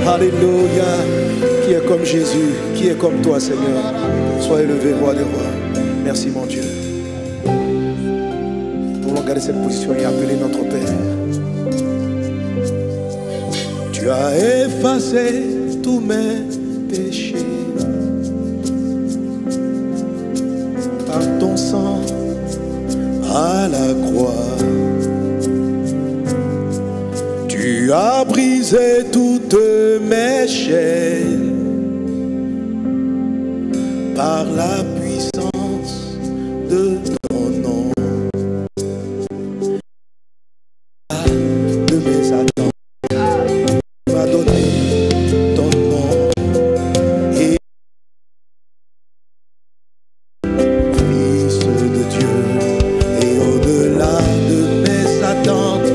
Alléluia. Qui est comme Jésus, qui est comme toi, Seigneur. Sois élevé, roi des rois. Merci, mon Dieu. Nous voulons garder cette position et appeler notre Père. Tu as effacé tous mes péchés par ton sang à la croix. Tu as brisé toutes mes chaînes par la puissance de ton nom. De mes attentes, tu m'as donné ton nom et Fils de Dieu. Et au-delà de mes attentes,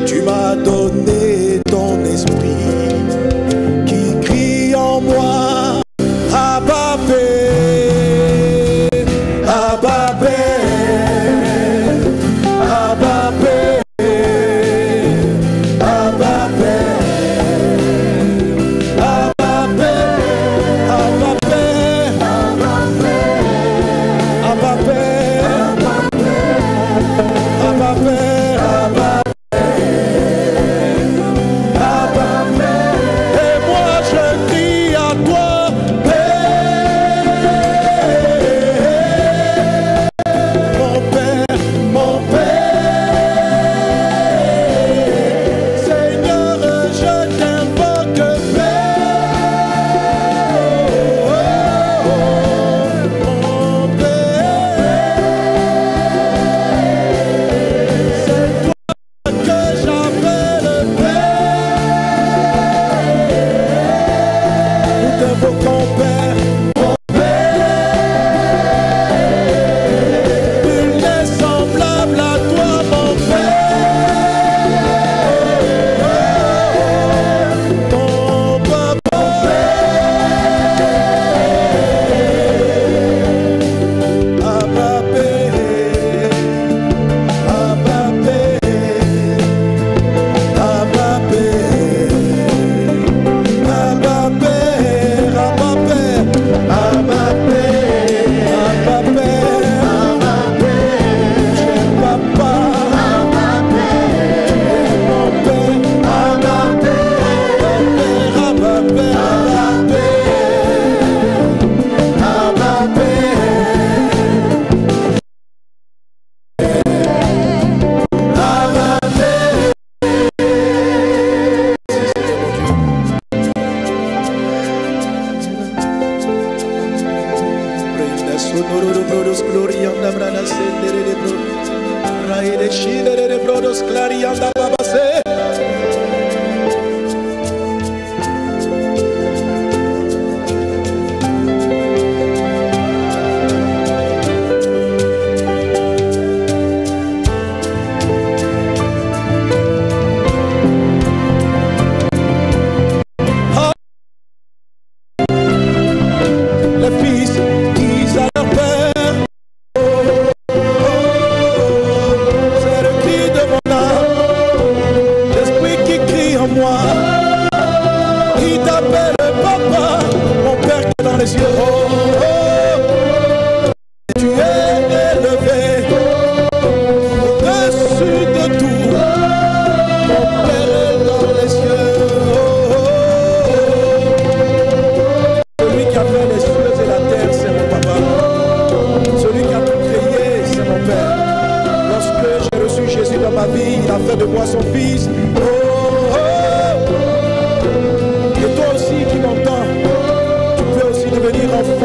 tu m'as donné ton esprit qui crie en moi, Abba Père, Abba Père, Abba Père, Abba Père, Abba Père, Abba Père, Abba Père, Abba Père, Abba et moi je crie à toi, Père, mon Père, Seigneur, je t'invoque, Père, mon Père, c'est toi que j'appelle Père. Nous t'invoquons, Père, mon Père. Nul n'est semblable à toi, mon Père. Mon papa, Abba Père, Abba Père, Abba Père, Abba Père, Abba Père, Abba Père, Abba Père, cher papa, Abba Père, mon Père, Abba Père, Abba Père, Abba Sonoro brodos gloria da brada sendere de bro. Rai de shidere de brodos gloria da babase. Les fils disent à leur père, c'est le cri de mon âme, l'esprit qui crie en moi. Il t'appelle papa, mon père qui est dans les cieux. Oh, oh, tu es élevé au-dessus de tout. Mon père est dans les cieux. Oh, oh, oh. Celui qui a fait les cieux et la terre, c'est mon papa. Celui qui a tout créé, c'est mon père. Lorsque j'ai reçu Jésus dans ma vie, il a fait de moi son fils. Oh, oh. Et toi aussi qui m'entends, tu peux aussi devenir enfant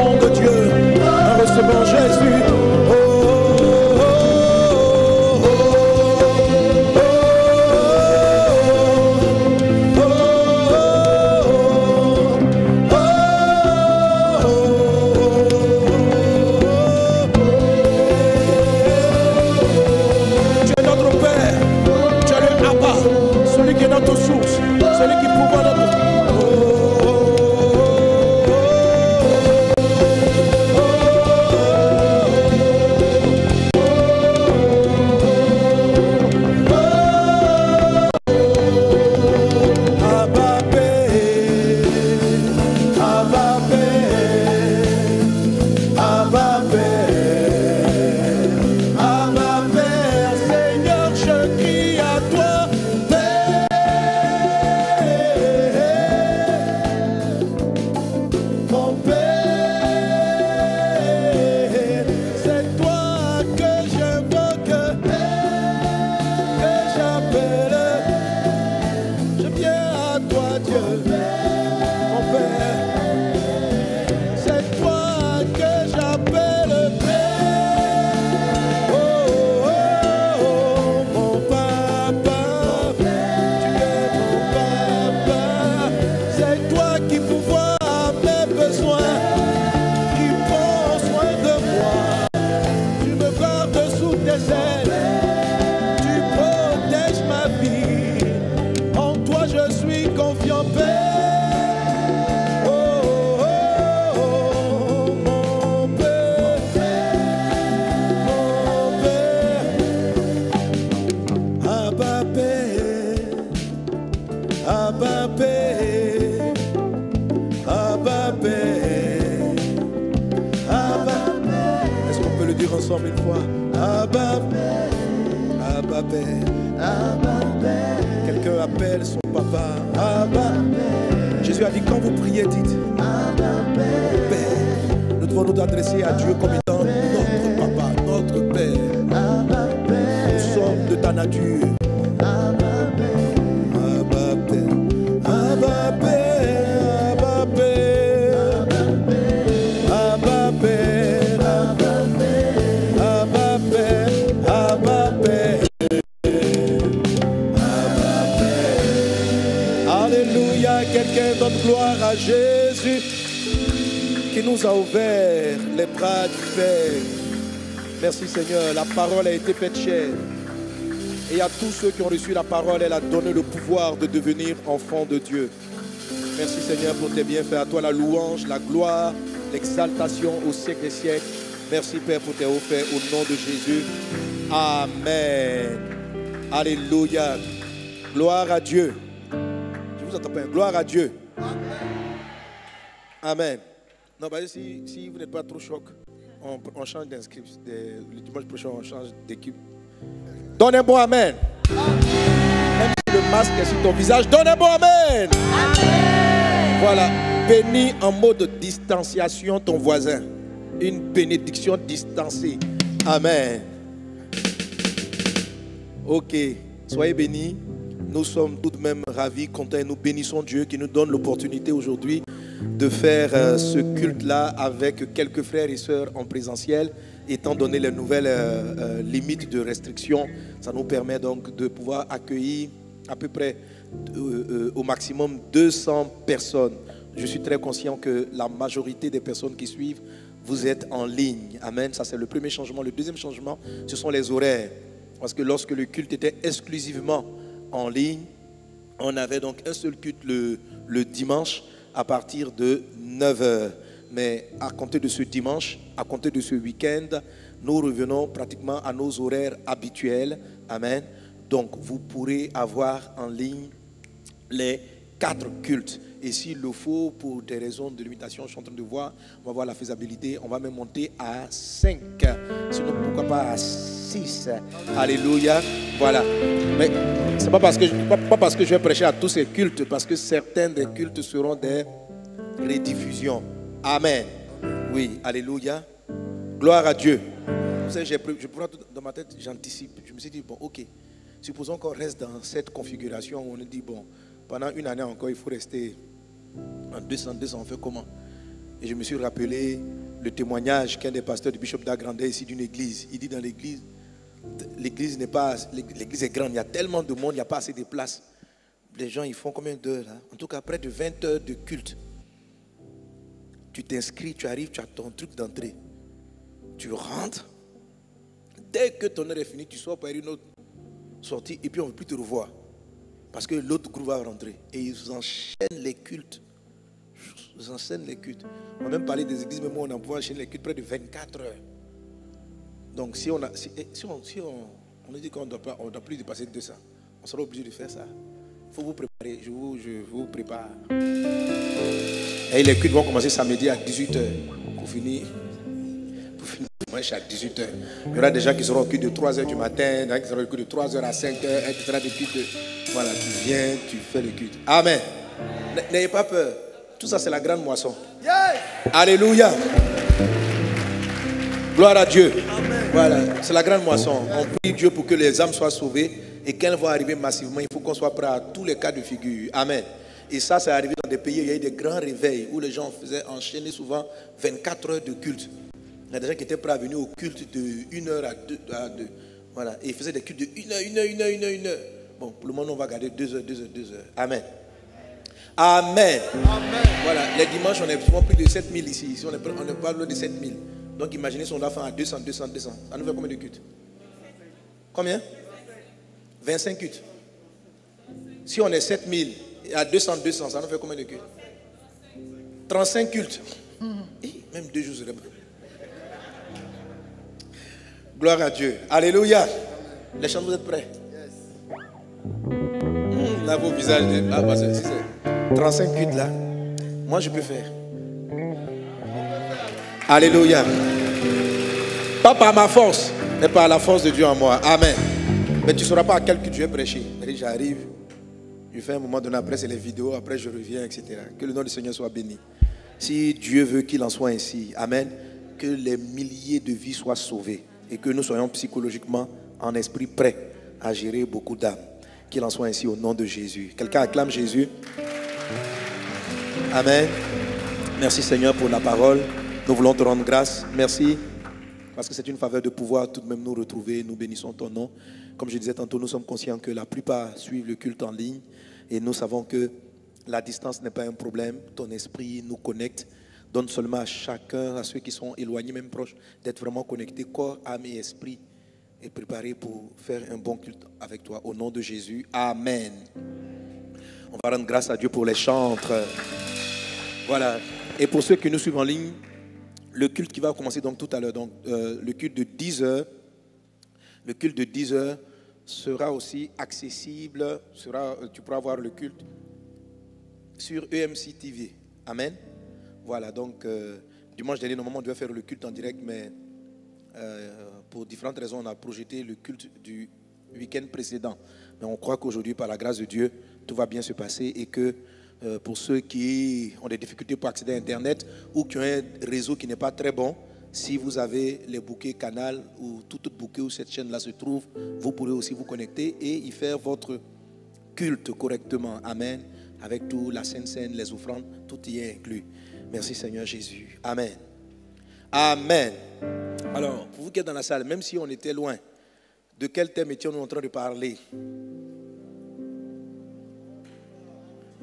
ensemble une fois. Abba Père, Abba Père. Quelqu'un appelle son papa. Abba Père. Jésus a dit quand vous priez, dites Abba Père. Nous devons nous adresser à Dieu comme étant notre papa, notre Père. Abba Père. Nous sommes de ta nature. Abba Père, Abba Père, Abba Père, Abba Père, Abba Père, Abba Père, Abba Père, Abba Père. Alléluia, quelqu'un donne gloire à Jésus qui nous a ouvert les bras du Père. Merci Seigneur, la parole a été faite chair. Et à tous ceux qui ont reçu la parole, elle a donné le pouvoir de devenir enfants de Dieu. Merci Seigneur pour tes bienfaits. À toi la louange, la gloire, l'exaltation au siècle des siècles. Merci Père pour tes hauts faits au nom de Jésus. Amen. Alléluia. Gloire à Dieu. Je vous entends pas. Gloire à Dieu. Amen. Non, bah, si vous n'êtes pas trop choc, on change d'inscription. Le dimanche prochain, on change d'équipe. Donne un bon amen. Même si le masque est sur ton visage, donne un bon amen. Amen. Voilà. Bénis en mode distanciation ton voisin. Une bénédiction distancée. Amen. Ok. Soyez bénis. Nous sommes tout de même ravis, contents et nous bénissons Dieu qui nous donne l'opportunité aujourd'hui de faire ce culte-là avec quelques frères et sœurs en présentiel. Étant donné les nouvelles limites de restriction, ça nous permet donc de pouvoir accueillir à peu près au maximum 200 personnes. Je suis très conscient que la majorité des personnes qui suivent, vous êtes en ligne. Amen. Ça, c'est le premier changement. Le deuxième changement, ce sont les horaires. Parce que lorsque le culte était exclusivement en ligne, on avait donc un seul culte le dimanche à partir de 9h. Mais à compter de ce dimanche, à compter de ce week-end, nous revenons pratiquement à nos horaires habituels. Amen. Donc, vous pourrez avoir en ligne les 4 cultes. Et s'il le faut, pour des raisons de limitation, je suis en train de voir, on va voir la faisabilité, on va même monter à 5. Sinon, pourquoi pas à 6. Alléluia. Voilà. Mais ce n'est pas parce que je vais prêcher à tous ces cultes, parce que certains des cultes seront des rediffusions. Amen. Oui, alléluia. Gloire à Dieu. Vous savez, je prends tout dans ma tête, j'anticipe. Je me suis dit, bon, ok. Supposons qu'on reste dans cette configuration où on dit, bon, pendant une année encore, il faut rester en 200, on fait comment? Et je me suis rappelé le témoignage qu'un des pasteurs du bishop d'Agrandais ici d'une église. Il dit dans l'église est grande, il y a tellement de monde, il n'y a pas assez de place. Les gens, ils font combien d'heures là? En tout cas, près de 20 heures de culte. Tu t'inscris, tu arrives, tu as ton truc d'entrée. Tu rentres. Dès que ton heure est finie, tu sors par une autre sortie et puis on ne veut plus te revoir. Parce que l'autre groupe va rentrer. Et ils enchaînent les cultes. Ils enchaînent les cultes. On va même parler des églises, mais moi on a pouvoir enchaîner les cultes près de 24 heures. Donc si on nous dit qu'on ne doit plus dépasser 200, on sera obligé de faire ça. Il faut vous préparer. Je vous prépare. Et les cultes vont commencer samedi à 18h pour finir dimanche à 18h. Il y aura des gens qui seront au culte de 3h du matin, des gens qui seront au culte de 3h à 5h, etc. Des cultes. Voilà, tu viens, tu fais le culte. Amen. N'ayez pas peur. Tout ça, c'est la grande moisson. Yes. Alléluia. Gloire à Dieu. Amen. Voilà, c'est la grande moisson. On prie Dieu pour que les âmes soient sauvées et qu'elles vont arriver massivement. Il faut qu'on soit prêt à tous les cas de figure. Amen. Et ça, c'est arrivé dans des pays où il y a eu des grands réveils, où les gens faisaient enchaîner souvent 24 heures de culte. Il y a des gens qui étaient prêts à venir au culte de 1 heure à 2. Voilà. Et ils faisaient des cultes de 1 heure. Bon, pour le moment, on va garder 2 heures. Amen. Amen. Amen. Voilà. Les dimanches, on est souvent plus de 7000 ici. Ici, on est pas loin de 7000. Donc, imaginez si on doit faire à 200. Ça nous fait combien de cultes? Combien? 25 cultes. Si on est 7000 à 200, ça nous fait combien de cultes? 35 cultes. Même 2 jours, serait bon. Gloire à Dieu. Alléluia. Les chants, vous êtes prêts? Là, vos visages. C'est 35 cultes là. Moi, je peux faire. Alléluia. Pas par ma force, mais par la force de Dieu en moi. Amen. Mais tu ne sauras pas à quel culte je vais prêcher. J'arrive, je fais un moment donné, après c'est les vidéos, après je reviens, etc. Que le nom du Seigneur soit béni. Si Dieu veut qu'il en soit ainsi, amen, que les milliers de vies soient sauvées et que nous soyons psychologiquement, en esprit, prêts à gérer beaucoup d'âmes. Qu'il en soit ainsi au nom de Jésus. Quelqu'un acclame Jésus. Amen. Merci Seigneur pour la parole. Nous voulons te rendre grâce. Merci. Parce que c'est une faveur de pouvoir tout de même nous retrouver. Nous bénissons ton nom. Comme je disais tantôt, nous sommes conscients que la plupart suivent le culte en ligne. Et nous savons que la distance n'est pas un problème. Ton esprit nous connecte. Donne seulement à chacun, à ceux qui sont éloignés, même proches, d'être vraiment connectés, corps, âme et esprit, et préparés pour faire un bon culte avec toi. Au nom de Jésus. Amen. On va rendre grâce à Dieu pour les chantres. Voilà. Et pour ceux qui nous suivent en ligne, le culte qui va commencer donc tout à l'heure, donc le culte de 10h, le culte de 10h sera aussi accessible, tu pourras voir le culte sur EMC TV. Amen. Voilà, donc dimanche dernier, normalement on devait faire le culte en direct, mais pour différentes raisons, on a projeté le culte du week-end précédent. Mais on croit qu'aujourd'hui, par la grâce de Dieu, tout va bien se passer et que pour ceux qui ont des difficultés pour accéder à Internet ou qui ont un réseau qui n'est pas très bon, si vous avez les bouquets Canal ou tout bouquet où cette chaîne-là se trouve, vous pourrez aussi vous connecter et y faire votre culte correctement. Amen. Avec tout, la Sainte Seine, les offrandes, tout y est inclus. Merci Seigneur Jésus. Amen. Amen. Alors, pour vous qui êtes dans la salle, même si on était loin, de quel thème étions-nous en train de parler?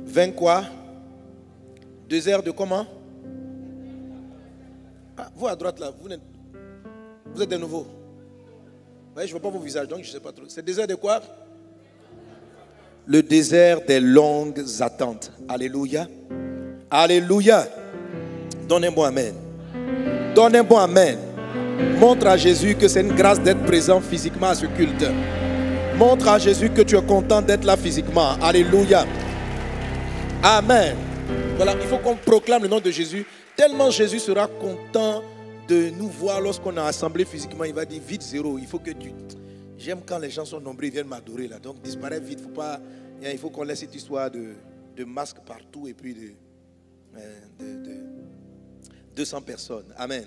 20 quoi? 2 heures de comment? Ah, vous à droite là, vous êtes de nouveau. Ouais, je ne vois pas vos visages, donc je ne sais pas trop. C'est 2 heures de quoi? Le désert des longues attentes. Alléluia. Alléluia. Donnez un bon amen. Donnez un bon amen. Montre à Jésus que c'est une grâce d'être présent physiquement à ce culte. Montre à Jésus que tu es content d'être là physiquement. Alléluia. Amen. Voilà, il faut qu'on proclame le nom de Jésus. Tellement Jésus sera content de nous voir lorsqu'on est assemblé physiquement. Il va dire vite zéro. Il faut que tu... J'aime quand les gens sont nombreux, ils viennent m'adorer là. Donc disparaît vite. Il faut qu'on laisse cette histoire de masques partout et puis de 200 personnes. Amen.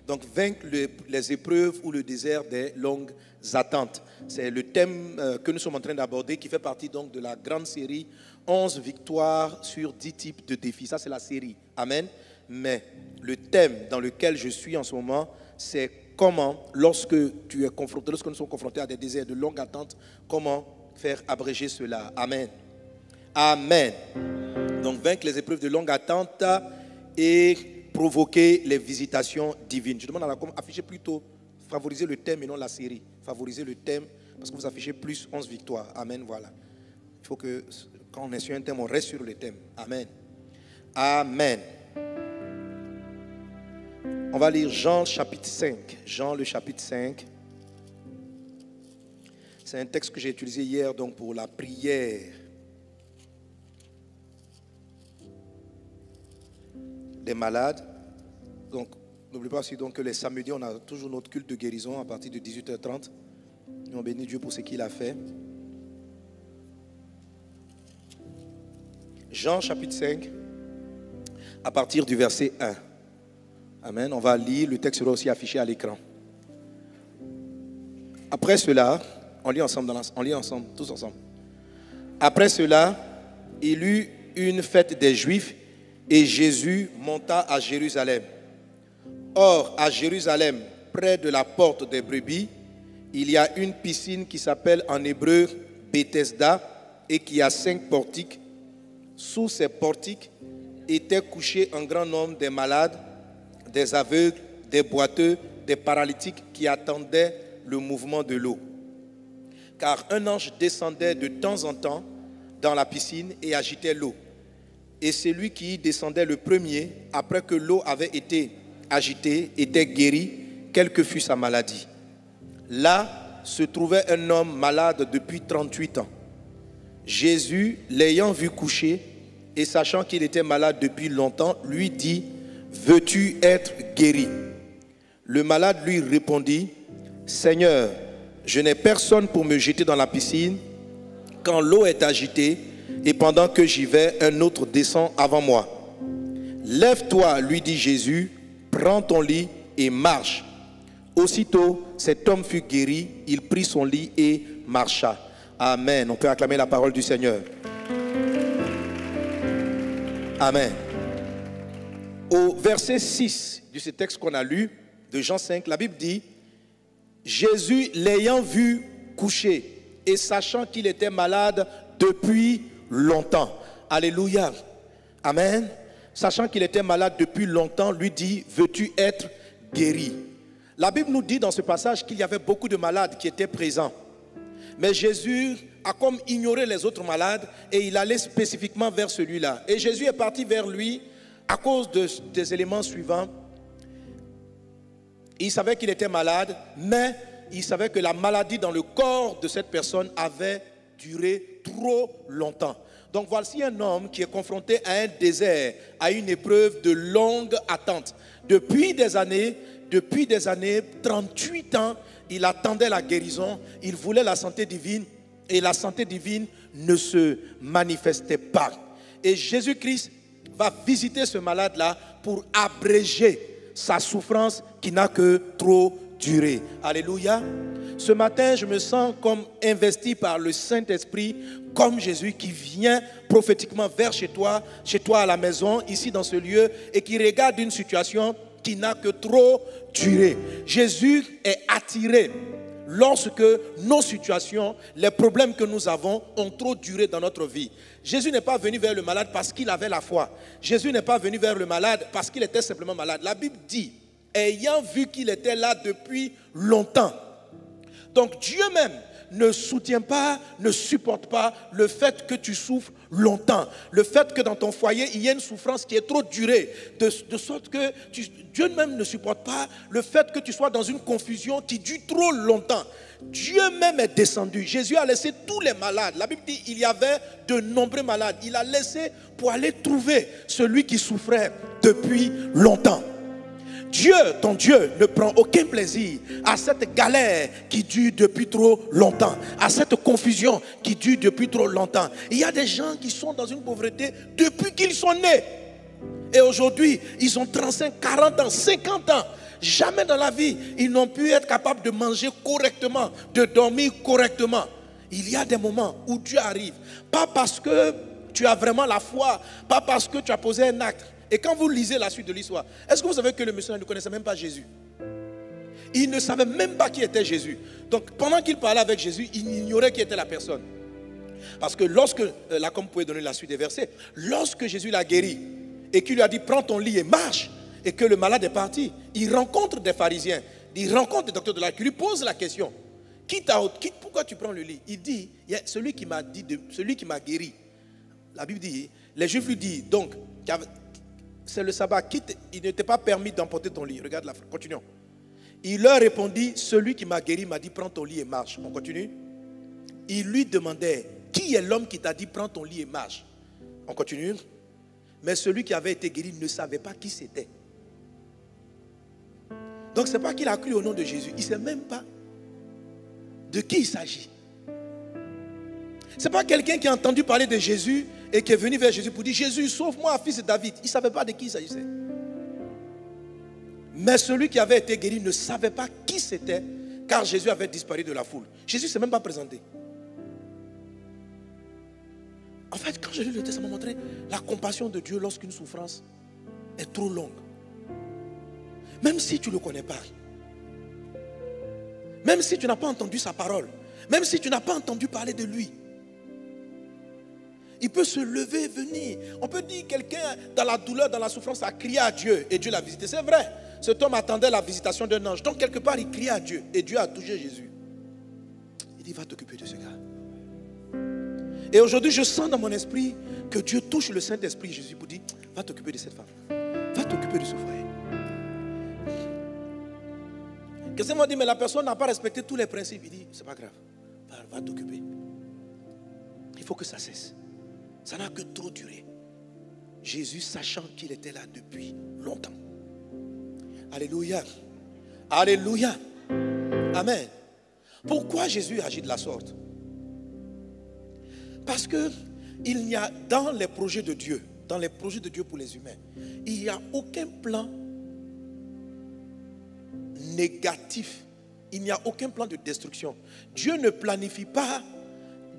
Donc vaincre les épreuves ou le désert des longues attentes. C'est le thème que nous sommes en train d'aborder qui fait partie donc de la grande série 11 victoires sur 10 types de défis. Ça c'est la série. Amen. Mais le thème dans lequel je suis en ce moment, c'est comment, lorsque nous sommes confrontés à des déserts de longue attente, comment faire abréger cela. Amen. Amen. Donc vaincre les épreuves de longue attente et provoquer les visitations divines. Je demande à la com, affichez plutôt, favoriser le thème et non la série. Favoriser le thème parce que vous affichez plus 11 victoires. Amen, voilà. Il faut que quand on est sur un thème, on reste sur le thème. Amen. Amen. On va lire Jean chapitre 5. Jean le chapitre 5. C'est un texte que j'ai utilisé hier donc pour la prière des malades. Donc, n'oubliez pas aussi donc que les samedis, on a toujours notre culte de guérison à partir de 18h30. Nous on bénit Dieu pour ce qu'il a fait. Jean chapitre 5, à partir du verset 1. Amen. On va lire, le texte sera aussi affiché à l'écran. Après cela, on lit ensemble, tous ensemble. Après cela, il eut une fête des Juifs et Jésus monta à Jérusalem. Or, à Jérusalem, près de la porte des brebis, il y a une piscine qui s'appelle en hébreu Bethesda et qui a 5 portiques. Sous ces portiques étaient couchés un grand nombre des malades, des aveugles, des boiteux, des paralytiques qui attendaient le mouvement de l'eau. Car un ange descendait de temps en temps dans la piscine et agitait l'eau. Et celui qui y descendait le premier, après que l'eau avait été agitée, était guéri, quelle que fût sa maladie. Là se trouvait un homme malade depuis 38 ans. Jésus, l'ayant vu coucher et sachant qu'il était malade depuis longtemps, lui dit: veux-tu être guéri? Le malade lui répondit, « Seigneur, je n'ai personne pour me jeter dans la piscine quand l'eau est agitée et pendant que j'y vais, un autre descend avant moi. Lève-toi, lui dit Jésus, prends ton lit et marche. » Aussitôt, cet homme fut guéri, il prit son lit et marcha. Amen. On peut acclamer la parole du Seigneur. Amen. Au verset 6 de ce texte qu'on a lu, de Jean 5, la Bible dit, Jésus l'ayant vu couché et sachant qu'il était malade depuis longtemps. Alléluia. Amen. Sachant qu'il était malade depuis longtemps, lui dit, veux-tu être guéri? La Bible nous dit dans ce passage qu'il y avait beaucoup de malades qui étaient présents. Mais Jésus a comme ignoré les autres malades et il allait spécifiquement vers celui-là. Et Jésus est parti vers lui à cause des éléments suivants. Il savait qu'il était malade, mais il savait que la maladie dans le corps de cette personne avait duré trop longtemps. Donc voici un homme qui est confronté à un désert, à une épreuve de longue attente. Depuis des années, 38 ans, il attendait la guérison, il voulait la santé divine et la santé divine ne se manifestait pas. Et Jésus-Christ va visiter ce malade-là pour abréger sa souffrance qui n'a que trop duré. Alléluia. Ce matin, je me sens comme investi par le Saint-Esprit, comme Jésus qui vient prophétiquement vers chez toi à la maison, ici dans ce lieu, et qui regarde une situation qui n'a que trop duré. Jésus est attiré lorsque nos situations, les problèmes que nous avons ont trop duré dans notre vie. Jésus n'est pas venu vers le malade parce qu'il avait la foi. Jésus n'est pas venu vers le malade parce qu'il était simplement malade. La Bible dit, ayant vu qu'il était là depuis longtemps. Donc Dieu même ne soutient pas, ne supporte pas le fait que tu souffres longtemps. Le fait que dans ton foyer, il y ait une souffrance qui est trop durée. De sorte que Dieu même ne supporte pas le fait que tu sois dans une confusion qui dure trop longtemps. Dieu même est descendu. Jésus a laissé tous les malades. La Bible dit qu'il y avait de nombreux malades. Il a laissé pour aller trouver celui qui souffrait depuis longtemps. Dieu, ton Dieu, ne prend aucun plaisir à cette galère qui dure depuis trop longtemps, à cette confusion qui dure depuis trop longtemps. Il y a des gens qui sont dans une pauvreté depuis qu'ils sont nés. Et aujourd'hui, ils ont 35, 40 ans, 50 ans. Jamais dans la vie, ils n'ont pu être capables de manger correctement, de dormir correctement. Il y a des moments où Dieu arrive, pas parce que tu as vraiment la foi, pas parce que tu as posé un acte. Et quand vous lisez la suite de l'histoire, est-ce que vous savez que le monsieur ne connaissait même pas Jésus? Il ne savait même pas qui était Jésus. Donc pendant qu'il parlait avec Jésus, il ignorait qui était la personne. Parce que lorsque, là comme vous pouvez donner la suite des versets, lorsque Jésus l'a guéri et qu'il lui a dit prends ton lit et marche, et que le malade est parti, il rencontre des pharisiens, il rencontre des docteurs de la loi qui lui posent la question, pourquoi tu prends le lit? Il dit, il y a celui qui m'a guéri. La Bible dit, les Juifs lui disent donc, c'est le sabbat, il n'était pas permis d'emporter ton lit. Regarde la fin, continuons. Il leur répondit, celui qui m'a guéri m'a dit prends ton lit et marche. On continue. Il lui demandait, qui est l'homme qui t'a dit prends ton lit et marche? On continue. Mais celui qui avait été guéri ne savait pas qui c'était. Donc ce n'est pas qu'il a cru au nom de Jésus. Il ne sait même pas de qui il s'agit. Ce n'est pas quelqu'un qui a entendu parler de Jésus et qui est venu vers Jésus pour dire Jésus, sauve-moi, fils de David. Il ne savait pas de qui il s'agissait. Mais celui qui avait été guéri ne savait pas qui c'était, car Jésus avait disparu de la foule. Jésus ne s'est même pas présenté. En fait, quand j'ai lu le texte, ça m'a montré la compassion de Dieu lorsqu'une souffrance est trop longue. Même si tu ne le connais pas, même si tu n'as pas entendu sa parole, même si tu n'as pas entendu parler de lui, il peut se lever et venir. On peut dire quelqu'un dans la douleur, dans la souffrance a crié à Dieu et Dieu l'a visité. C'est vrai, cet homme attendait la visitation d'un ange. Donc quelque part il criait à Dieu et Dieu a touché Jésus. Il dit va t'occuper de ce gars. Et aujourd'hui je sens dans mon esprit que Dieu touche le Saint-Esprit. Jésus vous dit va t'occuper de cette femme, va t'occuper de ce foyer. Quelqu'un m'a dit mais la personne n'a pas respecté tous les principes. Il dit c'est pas grave, va t'occuper. Il faut que ça cesse. Ça n'a que trop duré. Jésus sachant qu'il était là depuis longtemps. Alléluia. Alléluia. Amen. Pourquoi Jésus agit de la sorte? Parce que il n'y a dans les projets de Dieu, dans les projets de Dieu pour les humains, il n'y a aucun plan négatif. Il n'y a aucun plan de destruction. Dieu ne planifie pas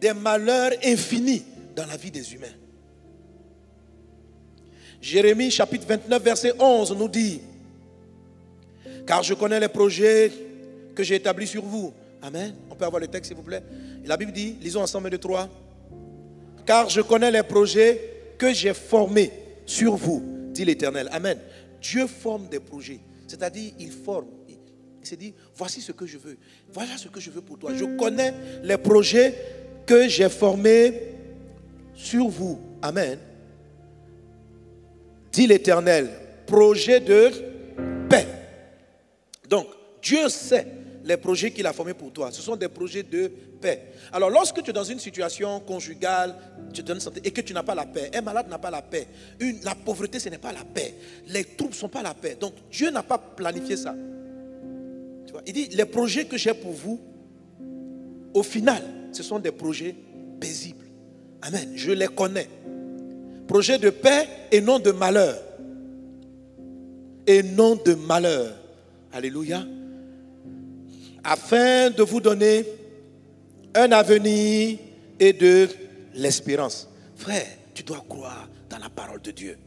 des malheurs infinis dans la vie des humains. Jérémie chapitre 29 verset 11 nous dit: car je connais les projets que j'ai établis sur vous. Amen. On peut avoir le texte s'il vous plaît. Et la Bible dit, lisons ensemble 2, 3. Car je connais les projets que j'ai formés sur vous, dit l'Éternel. Amen. Dieu forme des projets. C'est-à-dire, il forme. Il s'est dit, voici ce que je veux. Voilà ce que je veux pour toi. Je connais les projets que j'ai formés sur vous. Amen. Dit l'Éternel. Projet de paix. Donc, Dieu sait les projets qu'il a formés pour toi. Ce sont des projets de paix. Alors, lorsque tu es dans une situation conjugale, tu te donnes santé et que tu n'as pas la paix, un malade n'a pas la paix, la pauvreté, ce n'est pas la paix, les troubles ne sont pas la paix. Donc, Dieu n'a pas planifié ça. Tu vois, il dit, les projets que j'ai pour vous, au final, ce sont des projets paisibles. Amen. Je les connais. Projets de paix et non de malheur. Et non de malheur. Alléluia. Afin de vous donner un avenir et de l'espérance. Frère, tu dois croire dans la parole de Dieu.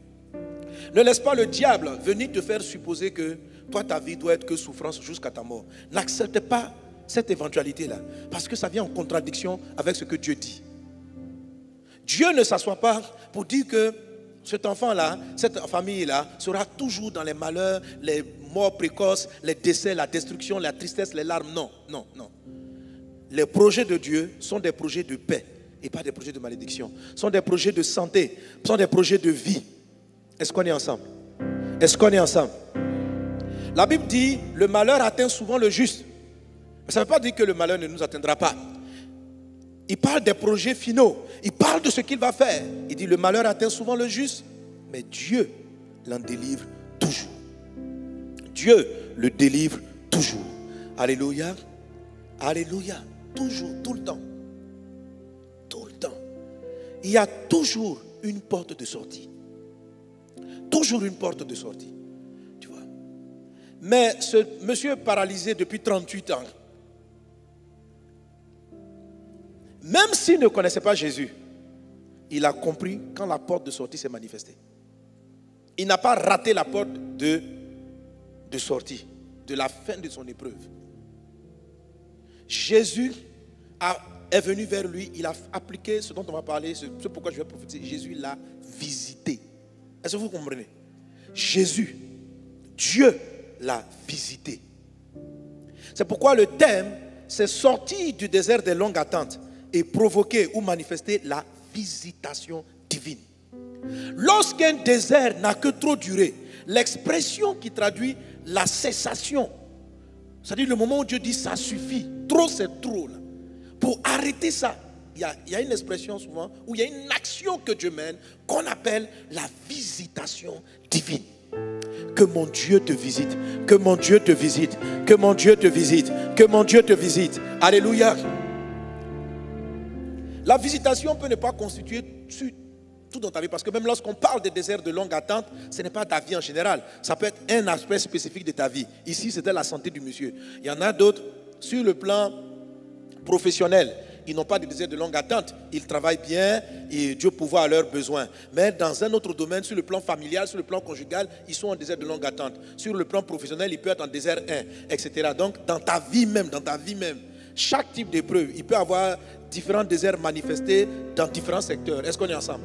Ne laisse pas le diable venir te faire supposer que toi, ta vie doit être que souffrance jusqu'à ta mort. N'accepte pas cette éventualité-là, parce que ça vient en contradiction avec ce que Dieu dit. Dieu ne s'assoit pas pour dire que cet enfant-là, cette famille-là sera toujours dans les malheurs, les morts précoces, les décès, la destruction, la tristesse, les larmes. Non, non, non. Les projets de Dieu sont des projets de paix et pas des projets de malédiction. Sont des projets de santé, sont des projets de vie. Est-ce qu'on est ensemble? Est-ce qu'on est ensemble? La Bible dit, le malheur atteint souvent le juste. Mais ça ne veut pas dire que le malheur ne nous atteindra pas. Il parle des projets finaux. Il parle de ce qu'il va faire. Il dit, le malheur atteint souvent le juste, mais Dieu l'en délivre toujours. Dieu le délivre toujours. Alléluia. Alléluia. Toujours, tout le temps. Tout le temps. Il y a toujours une porte de sortie. Toujours une porte de sortie. Tu vois. Mais ce monsieur paralysé depuis 38 ans, même s'il ne connaissait pas Jésus, il a compris quand la porte de sortie s'est manifestée. Il n'a pas raté la porte de sortie, de la fin de son épreuve. Jésus est venu vers lui, il a appliqué ce dont on va parler, ce pourquoi je vais prophétiser. Jésus l'a visité. Est-ce que vous comprenez? Jésus, Dieu l'a visité. C'est pourquoi le thème, c'est sortir du désert des longues attentes et provoquer ou manifester la visitation divine. Lorsqu'un désert n'a que trop duré, l'expression qui traduit la cessation, c'est-à-dire le moment où Dieu dit ça suffit, trop c'est trop là. Pour arrêter ça, il y a une expression souvent où il y a une action que Dieu mène qu'on appelle la visitation divine. Que mon Dieu te visite, que mon Dieu te visite, que mon Dieu te visite, que mon Dieu te visite. Alléluia. La visitation peut ne pas constituer tout dans ta vie, parce que même lorsqu'on parle des déserts de longue attente, ce n'est pas ta vie en général. Ça peut être un aspect spécifique de ta vie. Ici, c'était la santé du monsieur. Il y en a d'autres, sur le plan professionnel, ils n'ont pas de désert de longue attente. Ils travaillent bien et Dieu pourvoit à leurs besoins. Mais dans un autre domaine, sur le plan familial, sur le plan conjugal, ils sont en désert de longue attente. Sur le plan professionnel, ils peuvent être en désert 1, etc. Donc, dans ta vie même, chaque type d'épreuve, il peut avoir différents déserts manifestés dans différents secteurs. Est-ce qu'on est ensemble?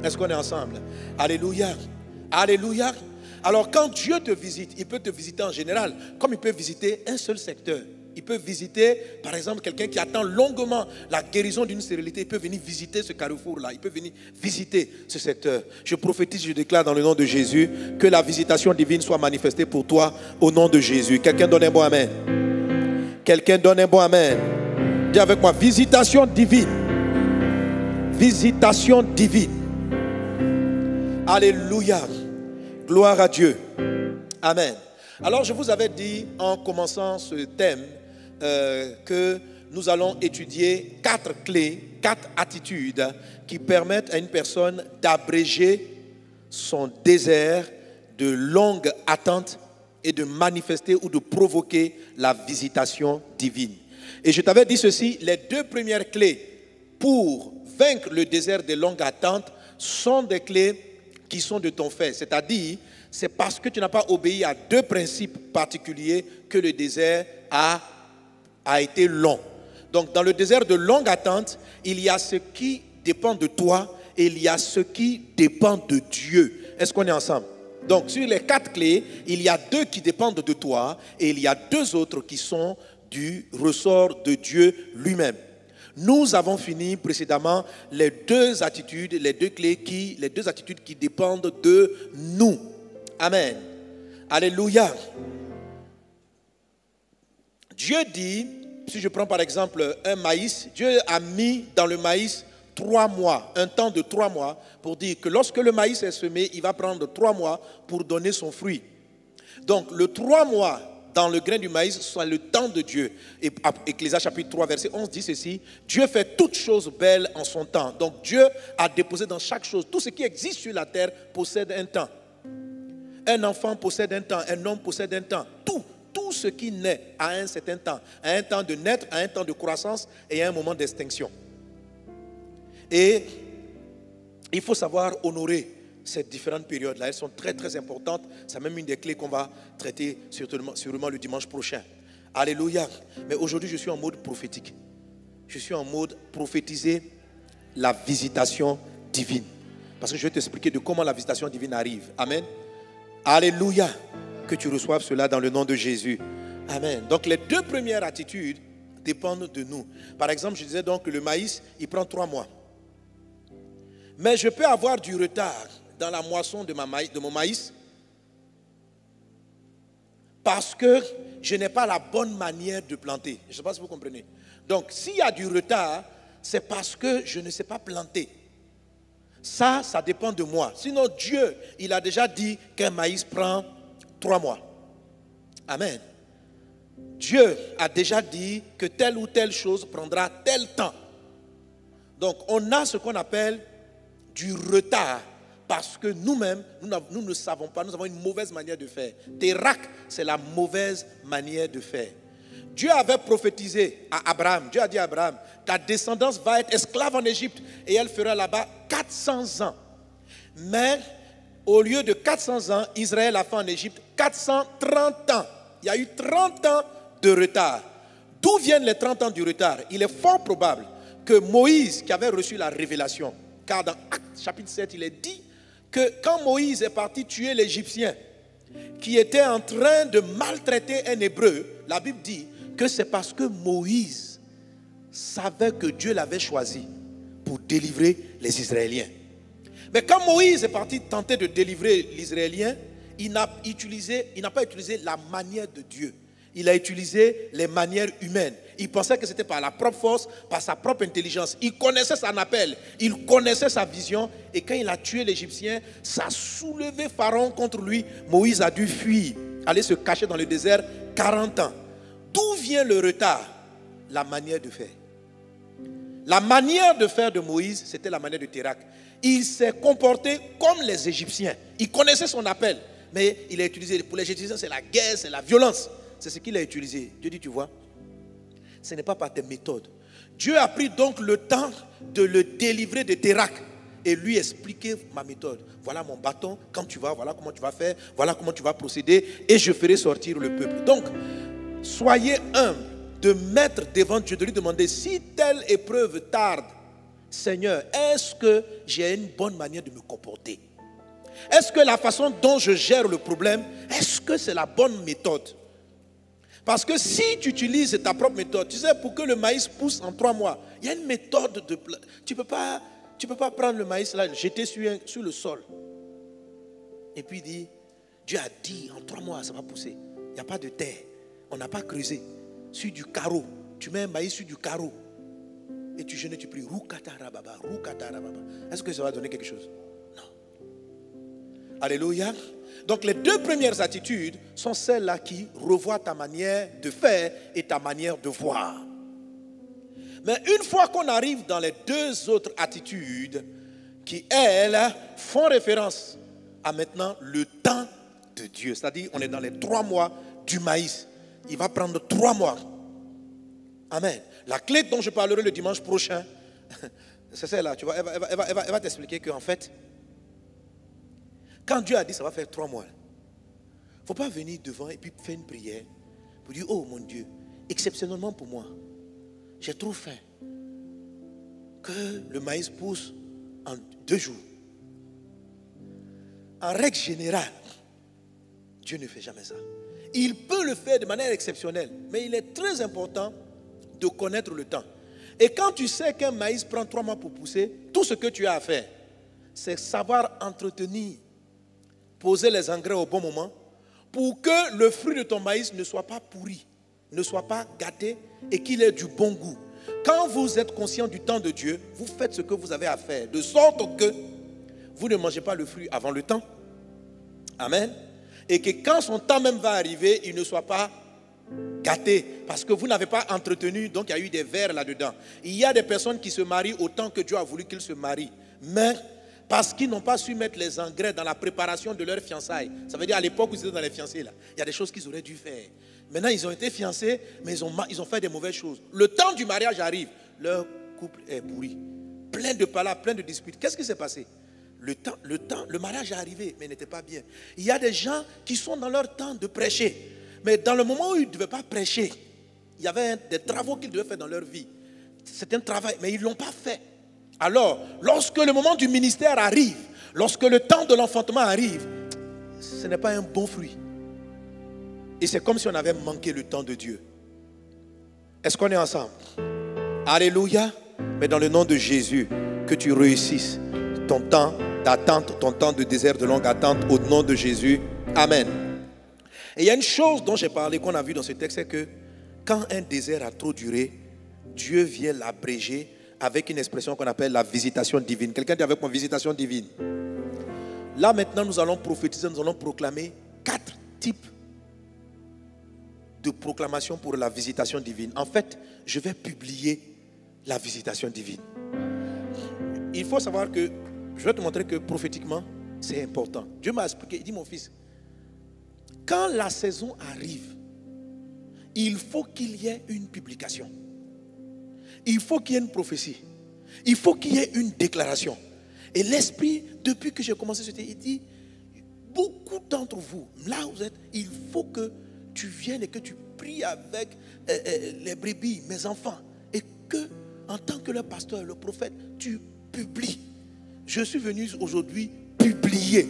Est-ce qu'on est ensemble? Alléluia. Alléluia. Alors quand Dieu te visite, il peut te visiter en général, comme il peut visiter un seul secteur. Il peut visiter, par exemple, quelqu'un qui attend longuement la guérison d'une stérilité. Il peut venir visiter ce carrefour-là. Il peut venir visiter ce secteur. Je prophétise, je déclare dans le nom de Jésus que la visitation divine soit manifestée pour toi au nom de Jésus. Quelqu'un donne un bon amen. Quelqu'un donne un bon amen. Dis avec moi, visitation divine. Visitation divine. Alléluia. Gloire à Dieu. Amen. Alors je vous avais dit en commençant ce thème que nous allons étudier 4 clés, 4 attitudes qui permettent à une personne d'abréger son désert de longue attente et de manifester ou de provoquer la visitation divine. Et je t'avais dit ceci, les 2 premières clés pour vaincre le désert de longue attente sont des clés qui sont de ton fait. C'est-à-dire, c'est parce que tu n'as pas obéi à 2 principes particuliers que le désert a été long. Donc, dans le désert de longue attente, il y a ce qui dépend de toi et il y a ce qui dépend de Dieu. Est-ce qu'on est ensemble? Donc, sur les 4 clés, il y a 2 qui dépendent de toi et il y a 2 autres qui sont du ressort de Dieu lui-même. Nous avons fini précédemment les 2 attitudes, les 2 clés les 2 attitudes qui dépendent de nous. Amen. Alléluia. Dieu dit, si je prends par exemple un maïs, Dieu a mis dans le maïs 3 mois, un temps de 3 mois, pour dire que lorsque le maïs est semé, il va prendre 3 mois pour donner son fruit. Donc, le 3 mois dans le grain du maïs, soit le temps de Dieu. Et Ecclésiaste chapitre 3, verset 11 dit ceci, Dieu fait toutes choses belles en son temps. Donc, Dieu a déposé dans chaque chose, tout ce qui existe sur la terre possède un temps. Un enfant possède un temps, un homme possède un temps. Tout ce qui naît a un certain temps. À un temps de naître, à un temps de croissance et à un moment d'extinction. Et il faut savoir honorer ces différentes périodes-là. Elles sont très très importantes. C'est même une des clés qu'on va traiter sûrement le dimanche prochain. Alléluia. Mais aujourd'hui, je suis en mode prophétique. Je suis en mode prophétiser la visitation divine. Parce que je vais t'expliquer de comment la visitation divine arrive. Amen. Alléluia. Que tu reçoives cela dans le nom de Jésus. Amen. Donc les 2 premières attitudes dépendent de nous. Par exemple, je disais donc que le maïs, il prend 3 mois. Mais je peux avoir du retard dans la moisson de mon maïs parce que je n'ai pas la bonne manière de planter. Je ne sais pas si vous comprenez. Donc, s'il y a du retard, c'est parce que je ne sais pas planter. Ça dépend de moi. Sinon, Dieu, il a déjà dit qu'un maïs prend 3 mois. Amen. Dieu a déjà dit que telle ou telle chose prendra tel temps. Donc, on a ce qu'on appelle du retard parce que nous-mêmes, nous ne savons pas, nous avons une mauvaise manière de faire. Térak, c'est la mauvaise manière de faire. Dieu avait prophétisé à Abraham, Dieu a dit à Abraham, ta descendance va être esclave en Égypte et elle fera là-bas 400 ans. Mais au lieu de 400 ans, Israël a fait en Égypte 430 ans. Il y a eu 30 ans de retard. D'où viennent les 30 ans du retard? Il est fort probable que Moïse, qui avait reçu la révélation, car dans Actes chapitre 7, il est dit que quand Moïse est parti tuer l'Égyptien qui était en train de maltraiter un Hébreu, la Bible dit que c'est parce que Moïse savait que Dieu l'avait choisi pour délivrer les Israéliens. Mais quand Moïse est parti tenter de délivrer l'Israélien, il n'a pas utilisé la manière de Dieu. Il a utilisé les manières humaines. Il pensait que c'était par la propre force, par sa propre intelligence. Il connaissait son appel, il connaissait sa vision. Et quand il a tué l'Égyptien, ça a soulevé Pharaon contre lui. Moïse a dû fuir, aller se cacher dans le désert 40 ans. D'où vient le retard? La manière de faire. La manière de faire de Moïse, c'était la manière de Térak. Il s'est comporté comme les Égyptiens. Il connaissait son appel, mais il a utilisé, pour les Égyptiens, c'est la guerre, c'est la violence. C'est ce qu'il a utilisé. Dieu dit, tu vois, ce n'est pas par tes méthodes. Dieu a pris donc le temps de le délivrer de Térak et lui expliquer ma méthode. Voilà mon bâton, quand tu vas, voilà comment tu vas faire, voilà comment tu vas procéder et je ferai sortir le peuple. Donc, soyez humbles de mettre devant Dieu, de lui demander si telle épreuve tarde, Seigneur, est-ce que j'ai une bonne manière de me comporter? Est-ce que la façon dont je gère le problème, est-ce que c'est la bonne méthode? Parce que si tu utilises ta propre méthode, tu sais, pour que le maïs pousse en 3 mois, il y a une méthode de... Tu peux pas prendre le maïs là, le jeter sur le sol. Et puis dire, Dieu a dit, en 3 mois, ça va pousser. Il n'y a pas de terre. On n'a pas creusé. Sur du carreau. Tu mets un maïs sur du carreau. Et tu jeûnes et tu pries. Est-ce que ça va donner quelque chose? Non. Alléluia. Donc les deux premières attitudes sont celles-là qui revoient ta manière de faire et ta manière de voir. Mais une fois qu'on arrive dans les deux autres attitudes qui, elles, font référence à maintenant le temps de Dieu. C'est-à-dire, on est dans les 3 mois du maïs. Il va prendre 3 mois. Amen. La clé dont je parlerai le dimanche prochain, c'est celle-là. Tu vois, elle va t'expliquer qu'en fait, quand Dieu a dit ça va faire 3 mois, il ne faut pas venir devant et puis faire une prière pour dire, oh mon Dieu, exceptionnellement pour moi, j'ai trop faim que le maïs pousse en 2 jours. En règle générale, Dieu ne fait jamais ça. Il peut le faire de manière exceptionnelle, mais il est très important de connaître le temps. Et quand tu sais qu'un maïs prend 3 mois pour pousser, tout ce que tu as à faire, c'est savoir entretenir, poser les engrais au bon moment, pour que le fruit de ton maïs ne soit pas pourri, ne soit pas gâté et qu'il ait du bon goût. Quand vous êtes conscient du temps de Dieu, vous faites ce que vous avez à faire, de sorte que vous ne mangez pas le fruit avant le temps. Amen. Et que quand son temps même va arriver, il ne soit pas gâté, parce que vous n'avez pas entretenu, donc il y a eu des vers là-dedans. Il y a des personnes qui se marient au temps que Dieu a voulu qu'ils se marient, mais parce qu'ils n'ont pas su mettre les engrais dans la préparation de leur fiançailles. Ça veut dire à l'époque où ils étaient dans les fiancés, là, il y a des choses qu'ils auraient dû faire. Maintenant, ils ont été fiancés, mais ils ont fait des mauvaises choses. Le temps du mariage arrive, leur couple est pourri. Plein de palabres, plein de disputes. Qu'est-ce qui s'est passé? Le mariage est arrivé, mais il n'était pas bien. Il y a des gens qui sont dans leur temps de prêcher. Mais dans le moment où ils ne devaient pas prêcher, il y avait des travaux qu'ils devaient faire dans leur vie. C'est un travail, mais ils ne l'ont pas fait. Alors, lorsque le moment du ministère arrive, lorsque le temps de l'enfantement arrive, ce n'est pas un bon fruit. Et c'est comme si on avait manqué le temps de Dieu. Est-ce qu'on est ensemble? Alléluia. Mais dans le nom de Jésus, que tu réussisses ton temps d'attente, ton temps de désert de longue attente, au nom de Jésus. Amen. Et il y a une chose dont j'ai parlé, qu'on a vu dans ce texte, c'est que quand un désert a trop duré, Dieu vient l'abréger avec une expression qu'on appelle la visitation divine. Quelqu'un dit avec moi, visitation divine. Là maintenant, nous allons prophétiser, nous allons proclamer 4 types de proclamation pour la visitation divine. En fait, je vais publier la visitation divine. Il faut savoir que, je vais te montrer que prophétiquement, c'est important. Dieu m'a expliqué, il dit, mon fils, quand la saison arrive, il faut qu'il y ait une publication. Il faut qu'il y ait une prophétie. Il faut qu'il y ait une déclaration. Et l'Esprit, depuis que j'ai commencé ce texte, il dit, beaucoup d'entre vous, là où vous êtes, il faut que tu viennes et que tu pries avec les brebis, mes enfants, et que, en tant que le pasteur, le prophète, tu publies. Je suis venu aujourd'hui publier.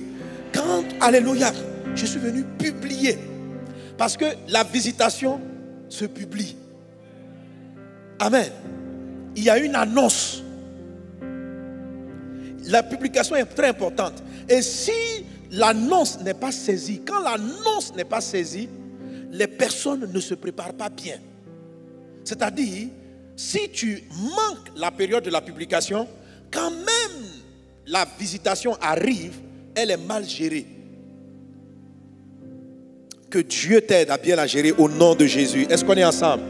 Quand, alléluia, je suis venu publier. Parce que la visitation se publie. Amen. Il y a une annonce. La publication est très importante. Et si l'annonce n'est pas saisie, quand l'annonce n'est pas saisie, les personnes ne se préparent pas bien. C'est-à-dire, si tu manques la période de la publication, quand même la visitation arrive, elle est mal gérée. Que Dieu t'aide à bien la gérer au nom de Jésus. Est-ce qu'on est ensemble?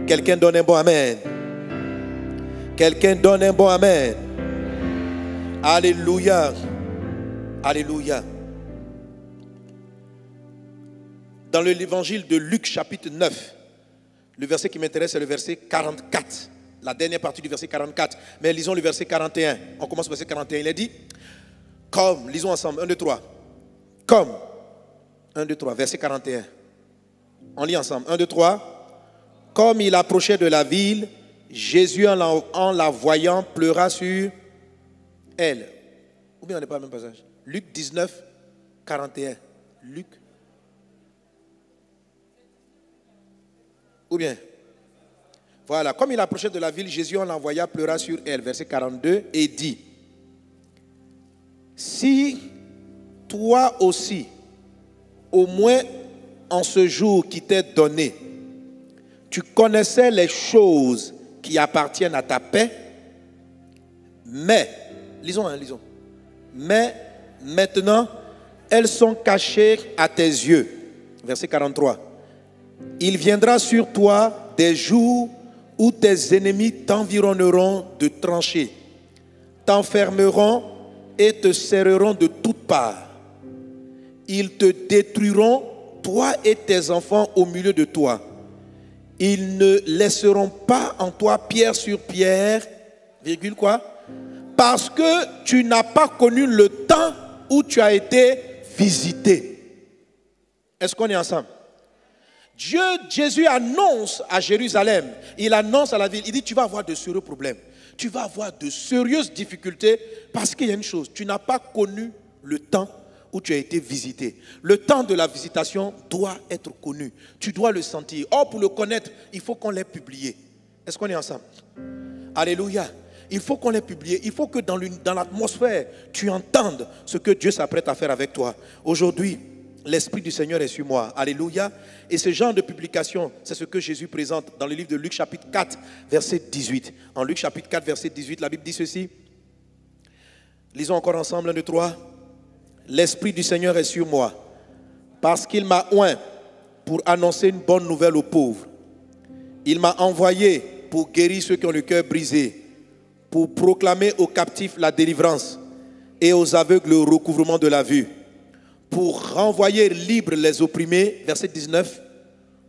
Quelqu'un donne un bon amen. Quelqu'un donne un bon amen. Alléluia. Alléluia. Dans l'évangile de Luc chapitre 9, le verset qui m'intéresse c'est le verset 44. La dernière partie du verset 44. Mais lisons le verset 41. On commence au verset 41. Il est dit, comme, lisons ensemble, 1, 2, 3. Comme, 1, 2, 3, verset 41. On lit ensemble, 1, 2, 3. Comme il approchait de la ville, Jésus en la voyant pleura sur elle. Ou bien on n'est pas le même passage. Luc 19, 41. Luc. Ou bien. Voilà, comme il approchait de la ville, Jésus en l'envoya pleura sur elle. Verset 42. Et dit, si toi aussi, au moins en ce jour qui t'est donné, tu connaissais les choses qui appartiennent à ta paix, mais, lisons, lisons, mais maintenant, elles sont cachées à tes yeux. Verset 43. Il viendra sur toi des jours où tes ennemis t'environneront de tranchées, t'enfermeront et te serreront de toutes parts. Ils te détruiront, toi et tes enfants au milieu de toi. Ils ne laisseront pas en toi pierre sur pierre, virgule quoi? Parce que tu n'as pas connu le temps où tu as été visité. Est-ce qu'on est ensemble? Jésus annonce à Jérusalem, il annonce à la ville, il dit tu vas avoir de sérieux problèmes, tu vas avoir de sérieuses difficultés parce qu'il y a une chose, tu n'as pas connu le temps où tu as été visité. Le temps de la visitation doit être connu, tu dois le sentir. Or pour le connaître, il faut qu'on l'ait publié. Est-ce qu'on est ensemble? Alléluia. Il faut qu'on l'ait publié, il faut que dans l'atmosphère, tu entendes ce que Dieu s'apprête à faire avec toi. Aujourd'hui, l'Esprit du Seigneur est sur moi. Alléluia. Et ce genre de publication, c'est ce que Jésus présente dans le livre de Luc chapitre 4, verset 18. En Luc chapitre 4, verset 18, la Bible dit ceci. Lisons encore ensemble, 1, 2, 3. L'Esprit du Seigneur est sur moi, parce qu'il m'a oint pour annoncer une bonne nouvelle aux pauvres. Il m'a envoyé pour guérir ceux qui ont le cœur brisé, pour proclamer aux captifs la délivrance et aux aveugles le recouvrement de la vue, pour renvoyer libres les opprimés, verset 19,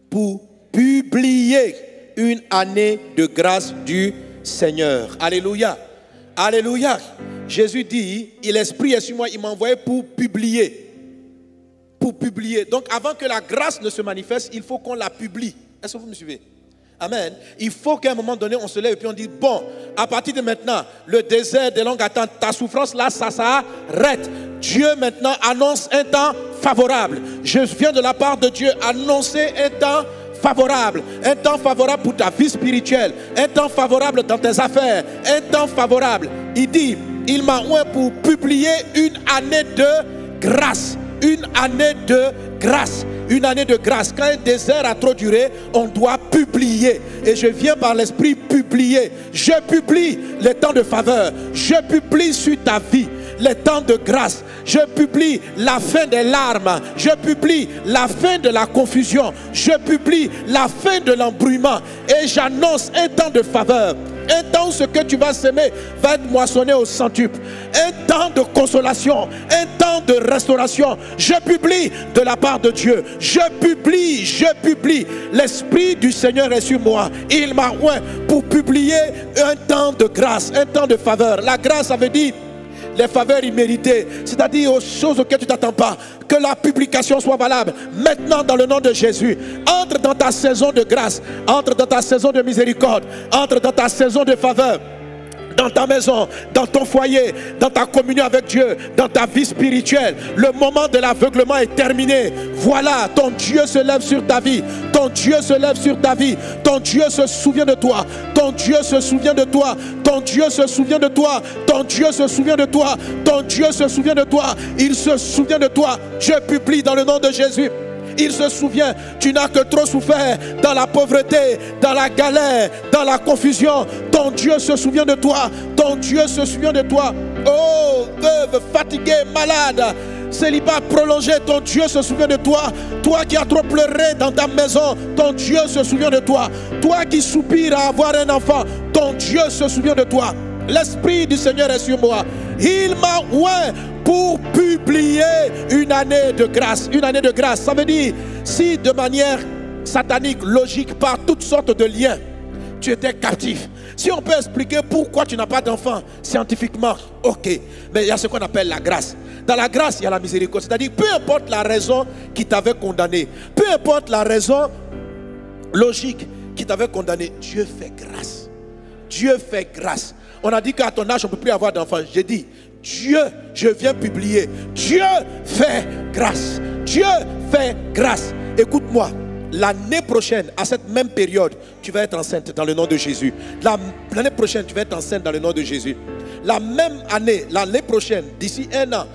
pour publier une année de grâce du Seigneur. Alléluia. Alléluia. Jésus dit, l'Esprit est sur moi, il m'a envoyé pour publier. Pour publier. Donc avant que la grâce ne se manifeste, il faut qu'on la publie. Est-ce que vous me suivez? Amen. Il faut qu'à un moment donné, on se lève et puis on dit, bon, à partir de maintenant, le désert des longues attentes, ta souffrance là, ça s'arrête. Dieu maintenant annonce un temps favorable. Je viens de la part de Dieu annoncer un temps favorable. Un temps favorable pour ta vie spirituelle. Un temps favorable dans tes affaires. Un temps favorable. Il dit, il m'a oint pour publier une année de grâce. Une année de grâce. Une année de grâce. Quand un désert a trop duré, on doit publier. Et je viens par l'Esprit publier. Je publie les temps de faveur. Je publie sur ta vie les temps de grâce. Je publie la fin des larmes. Je publie la fin de la confusion. Je publie la fin de l'embrouillement. Et j'annonce un temps de faveur. Un temps où ce que tu vas s'aimer va être moissonné au centuple. Un temps de consolation. Un temps de restauration. Je publie de la part de Dieu. Je publie. L'Esprit du Seigneur est sur moi. Il m'a oint pour publier un temps de grâce. Un temps de faveur. La grâce, ça veut dire les faveurs imméritées, c'est-à-dire aux choses auxquelles tu ne t'attends pas. Que la publication soit valable maintenant dans le nom de Jésus. Entre dans ta saison de grâce, entre dans ta saison de miséricorde, entre dans ta saison de faveur. Dans ta maison, dans ton foyer, dans ta communion avec Dieu, dans ta vie spirituelle. Le moment de l'aveuglement est terminé. Voilà, ton Dieu se lève sur ta vie. Ton Dieu se lève sur ta vie. Ton Dieu se souvient de toi. Ton Dieu se souvient de toi. Ton Dieu se souvient de toi. Ton Dieu se souvient de toi. Ton Dieu se souvient de toi. Il se souvient de toi. Je publie dans le nom de Jésus. Il se souvient, tu n'as que trop souffert dans la pauvreté, dans la galère, dans la confusion. Ton Dieu se souvient de toi. Ton Dieu se souvient de toi. Oh, veuve, fatiguée, malade, célibat prolongé, ton Dieu se souvient de toi. Toi qui as trop pleuré dans ta maison, ton Dieu se souvient de toi. Toi qui soupires à avoir un enfant, ton Dieu se souvient de toi. L'Esprit du Seigneur est sur moi. Il m'a oint pour publier une année de grâce. Une année de grâce, ça veut dire, si de manière satanique, logique, par toutes sortes de liens, tu étais captif. Si on peut expliquer pourquoi tu n'as pas d'enfant scientifiquement, ok. Mais il y a ce qu'on appelle la grâce. Dans la grâce, il y a la miséricorde. C'est-à-dire, peu importe la raison qui t'avait condamné, peu importe la raison logique qui t'avait condamné, Dieu fait grâce. Dieu fait grâce. On a dit qu'à ton âge, on ne peut plus avoir d'enfants. J'ai dit, Dieu, je viens publier. Dieu fait grâce. Dieu fait grâce. Écoute-moi, l'année prochaine, à cette même période, tu vas être enceinte dans le nom de Jésus. L'année prochaine, tu vas être enceinte dans le nom de Jésus. La même année, l'année prochaine, d'ici 1 an,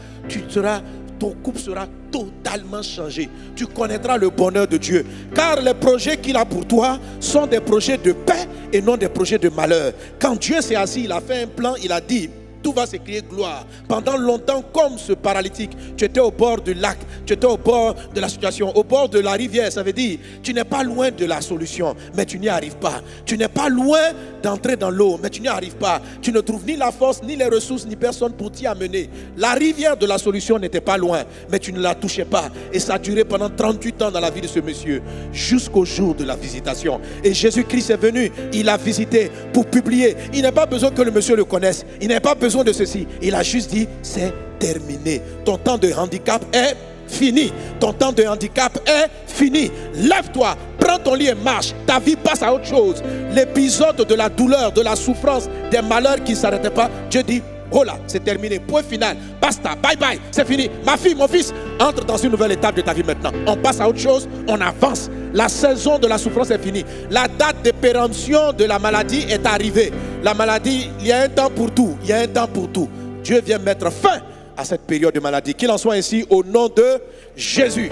ton couple sera totalement changé. Tu connaîtras le bonheur de Dieu. Car les projets qu'il a pour toi sont des projets de paix et non des projets de malheur. Quand Dieu s'est assis, il a fait un plan, il a dit, tout va s'écrire gloire. Pendant longtemps, comme ce paralytique, tu étais au bord du lac, tu étais au bord de la situation, au bord de la rivière. Ça veut dire, tu n'es pas loin de la solution, mais tu n'y arrives pas. Tu n'es pas loin d'entrer dans l'eau, mais tu n'y arrives pas. Tu ne trouves ni la force, ni les ressources, ni personne pour t'y amener. La rivière de la solution n'était pas loin, mais tu ne la touchais pas. Et ça a duré pendant 38 ans dans la vie de ce monsieur, jusqu'au jour de la visitation. Et Jésus-Christ est venu, il a visité pour publier. Il n'a pas besoin que le monsieur le connaisse. Il n'a pas besoin de ceci. Il a juste dit, c'est terminé. Ton temps de handicap est fini. Ton temps de handicap est fini. Lève-toi, prends ton lit et marche. Ta vie passe à autre chose. L'épisode de la douleur, de la souffrance, des malheurs qui ne s'arrêtaient pas, Dieu dit, oh là, c'est terminé, point final, basta, bye bye, c'est fini. Ma fille, mon fils, entre dans une nouvelle étape de ta vie maintenant. On passe à autre chose, on avance. La saison de la souffrance est finie. La date de péremption de la maladie est arrivée. La maladie, il y a un temps pour tout. Il y a un temps pour tout. Dieu vient mettre fin à cette période de maladie. Qu'il en soit ainsi au nom de Jésus.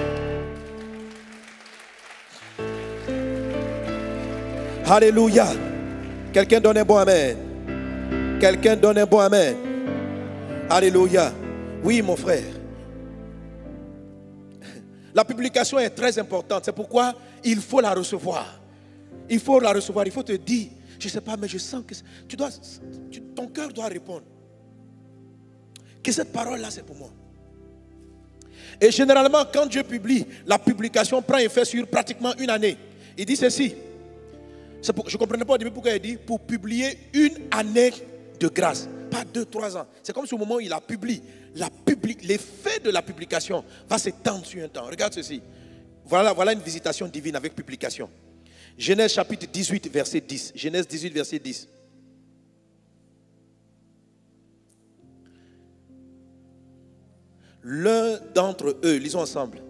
Alléluia. Quelqu'un donne un bon amen. Quelqu'un donne un bon amen. Alléluia. Oui, mon frère. La publication est très importante. C'est pourquoi il faut la recevoir. Il faut la recevoir. Il faut te dire, je ne sais pas, mais je sens que ton cœur doit répondre. Que cette parole-là, c'est pour moi. Et généralement, quand Dieu publie, la publication prend effet sur pratiquement une année. Il dit ceci. Je ne comprenais pas au début pourquoi il dit pour publier une année de grâce. Pas 2-3 ans. C'est comme si au moment où il a publié, l'effet de la publication va s'étendre sur un temps. Regarde ceci. Voilà une visitation divine avec publication. Genèse chapitre 18, verset 10. Genèse 18, verset 10. L'un d'entre eux, lisons ensemble.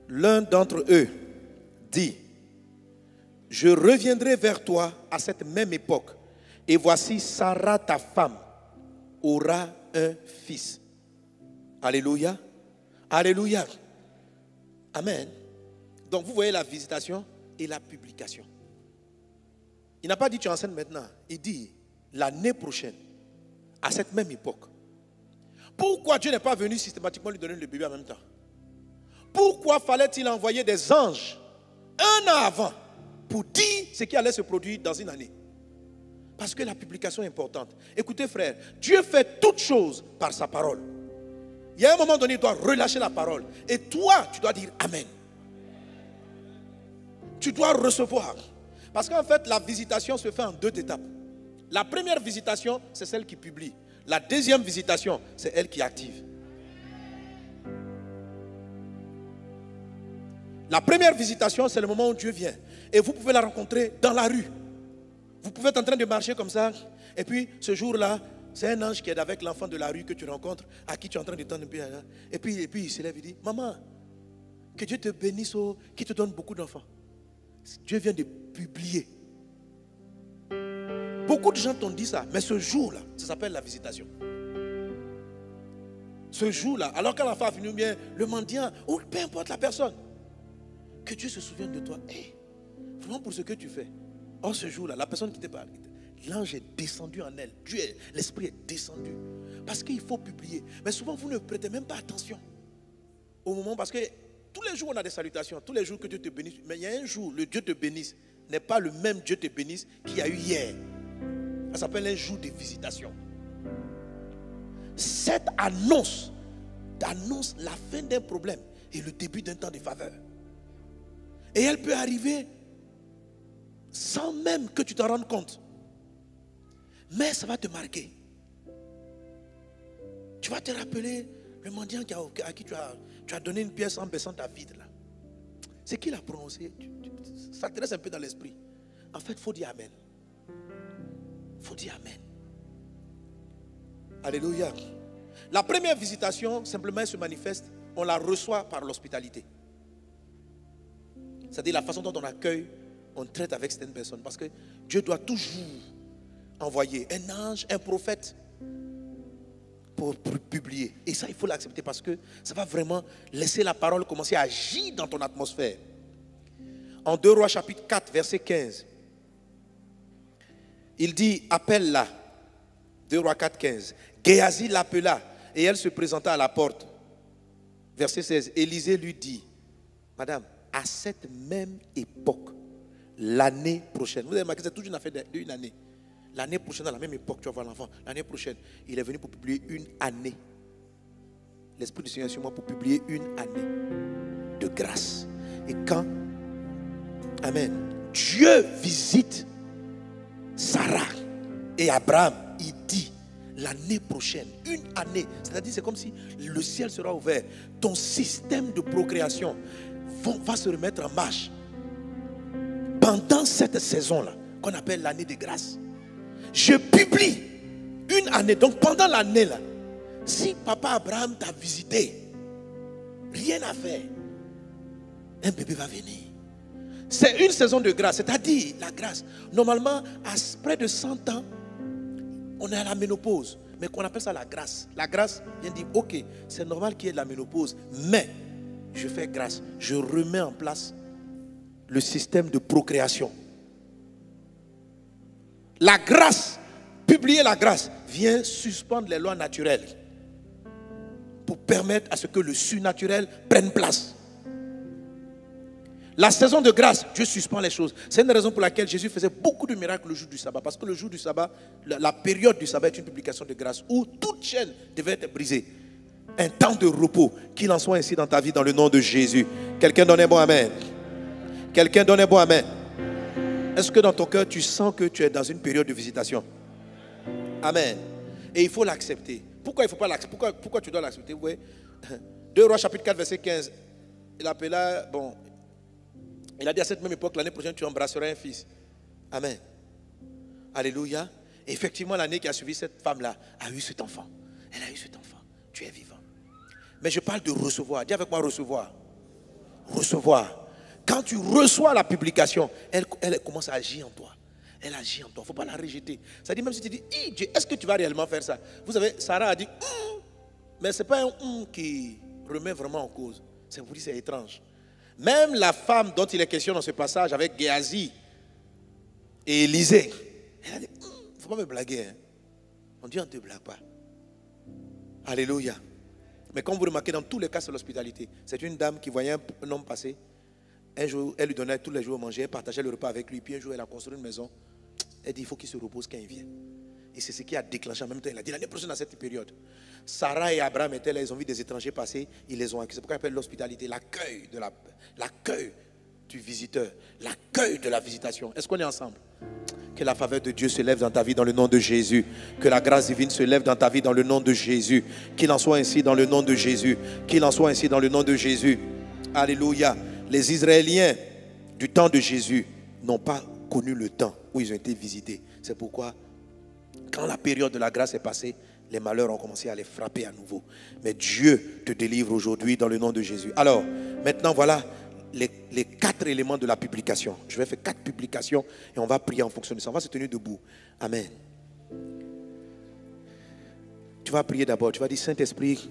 L'un d'entre eux dit, je reviendrai vers toi à cette même époque. Et voici Sarah, ta femme, aura un fils. Alléluia. Alléluia. Amen. Donc vous voyez la visitation et la publication. Il n'a pas dit tu enseignes maintenant. Il dit l'année prochaine, à cette même époque. Pourquoi Dieu n'est pas venu systématiquement lui donner le bébé en même temps? Pourquoi fallait-il envoyer des anges un an avant pour dire ce qui allait se produire dans une année? Parce que la publication est importante. Écoutez frère, Dieu fait toutes choses par sa parole. Il y a un moment donné, il doit relâcher la parole. Et toi, tu dois dire Amen. Tu dois recevoir. Parce qu'en fait, la visitation se fait en 2 étapes. La première visitation, c'est celle qui publie. La deuxième visitation, c'est elle qui active. La première visitation, c'est le moment où Dieu vient. Et vous pouvez la rencontrer dans la rue. Vous pouvez être en train de marcher comme ça. Et puis, ce jour-là, c'est un ange qui est avec l'enfant de la rue que tu rencontres, à qui tu es en train de tendre un peu. Et puis il se lève et dit, maman, que Dieu te bénisse, qui te donne beaucoup d'enfants. Dieu vient de publier. Beaucoup de gens t'ont dit ça, mais ce jour-là, ça s'appelle la visitation. Ce jour-là, alors quand l'enfant a fini, bien le mendiant, ou peu importe la personne, que Dieu se souvienne de toi. Hey, vraiment pour ce que tu fais. Oh, ce jour-là, la personne qui te parle, l'ange est descendu en elle. L'esprit est descendu. Parce qu'il faut publier. Mais souvent, vous ne prêtez même pas attention au moment, parce que tous les jours, on a des salutations. Tous les jours que Dieu te bénisse. Mais il y a un jour, le Dieu te bénisse n'est pas le même Dieu te bénisse qu'il y a eu hier. Ça s'appelle un jour de visitation. Cette annonce la fin d'un problème et le début d'un temps de faveur. Et elle peut arriver sans même que tu t'en rendes compte. Mais ça va te marquer. Tu vas te rappeler le mendiant à qui tu as donné une pièce en baissant ta vide là. C'est qui l'a prononcé? Ça te reste un peu dans l'esprit. En fait, il faut dire Amen. Il faut dire Amen. Alléluia. La première visitation, simplement, elle se manifeste. On la reçoit par l'hospitalité. C'est-à-dire la façon dont on accueille, on traite avec certaines personnes. Parce que Dieu doit toujours envoyer un ange, un prophète pour publier. Et ça, il faut l'accepter parce que ça va vraiment laisser la parole commencer à agir dans ton atmosphère. En 2 Rois chapitre 4, verset 15, il dit, appelle-la. 2 Rois 4, 15. Géasi l'appela et elle se présenta à la porte. Verset 16. Élisée lui dit, Madame, à cette même époque, l'année prochaine, vous avez remarqué, c'est toute une affaire d'une année. L'année prochaine, à la même époque, tu vas voir l'enfant. L'année prochaine, il est venu pour publier une année. L'Esprit du Seigneur est sur moi pour publier une année de grâce. Et quand, Amen, Dieu visite Sarah et Abraham, il dit, l'année prochaine, une année, c'est-à-dire c'est comme si le ciel sera ouvert. Ton système de procréation va se remettre en marche. Pendant cette saison-là, qu'on appelle l'année de grâce. Je publie une année. Donc pendant l'année là, si papa Abraham t'a visité, rien à faire. Un bébé va venir. C'est une saison de grâce, c'est-à-dire la grâce. Normalement, à près de 100 ans, on est à la ménopause. Mais qu'on appelle ça la grâce. La grâce vient dire, ok, c'est normal qu'il y ait de la ménopause. Mais, je fais grâce. Je remets en place le système de procréation. La grâce, publier la grâce, vient suspendre les lois naturelles pour permettre à ce que le surnaturel prenne place. La saison de grâce, Dieu suspend les choses. C'est une raison pour laquelle Jésus faisait beaucoup de miracles le jour du sabbat. Parce que le jour du sabbat, la période du sabbat est une publication de grâce où toute chaîne devait être brisée. Un temps de repos, qu'il en soit ainsi dans ta vie dans le nom de Jésus. Quelqu'un donne un bon amen. Quelqu'un donne un bon amen. Est-ce que dans ton cœur, tu sens que tu es dans une période de visitation? Amen. Et il faut l'accepter. Pourquoi il faut pas l'accepter? Pourquoi tu dois l'accepter? Vous voyez, 2 Rois chapitre 4 verset 15. Il appela, bon, il a dit à cette même époque, l'année prochaine tu embrasseras un fils. Amen. Alléluia. Et effectivement, l'année qui a suivi, cette femme-là a eu cet enfant. Elle a eu cet enfant. Tu es vivant. Mais je parle de recevoir. Dis avec moi recevoir. Recevoir. Quand tu reçois la publication, elle commence à agir en toi. Elle agit en toi. Il ne faut pas la rejeter. Ça dit même si tu dis, Dieu, est-ce que tu vas réellement faire ça? Vous savez, Sarah a dit, mais ce n'est pas un qui remet vraiment en cause. C'est pour dire c'est étrange. Même la femme dont il est question dans ce passage avec Géasi et Élisée, elle a dit, il ne faut pas me blaguer. Hein. On dit, on ne te blague pas. Alléluia. Mais comme vous remarquez, dans tous les cas, c'est l'hospitalité. C'est une dame qui voyait un homme passer. Un jour, elle lui donnait tous les jours à manger, elle partageait le repas avec lui. Puis un jour, elle a construit une maison. Elle dit, il faut qu'il se repose quand il vient. Et c'est ce qui a déclenché en même temps. Il a dit, l'année prochaine, à cette période, Sarah et Abraham étaient là, ils ont vu des étrangers passer, ils les ont accueillis. C'est pourquoi on appelle l'hospitalité, l'accueil du visiteur, l'accueil de la visitation. Est-ce qu'on est ensemble? Que la faveur de Dieu se lève dans ta vie dans le nom de Jésus. Que la grâce divine se lève dans ta vie dans le nom de Jésus. Qu'il en soit ainsi dans le nom de Jésus. Qu'il en soit ainsi dans le nom de Jésus. Alléluia. Les Israéliens du temps de Jésus n'ont pas connu le temps où ils ont été visités. C'est pourquoi, quand la période de la grâce est passée, les malheurs ont commencé à les frapper à nouveau. Mais Dieu te délivre aujourd'hui dans le nom de Jésus. Alors, maintenant voilà les 4 éléments de la publication. Je vais faire 4 publications et on va prier en fonction de ça. On va se tenir debout. Amen. Tu vas prier d'abord. Tu vas dire, Saint-Esprit,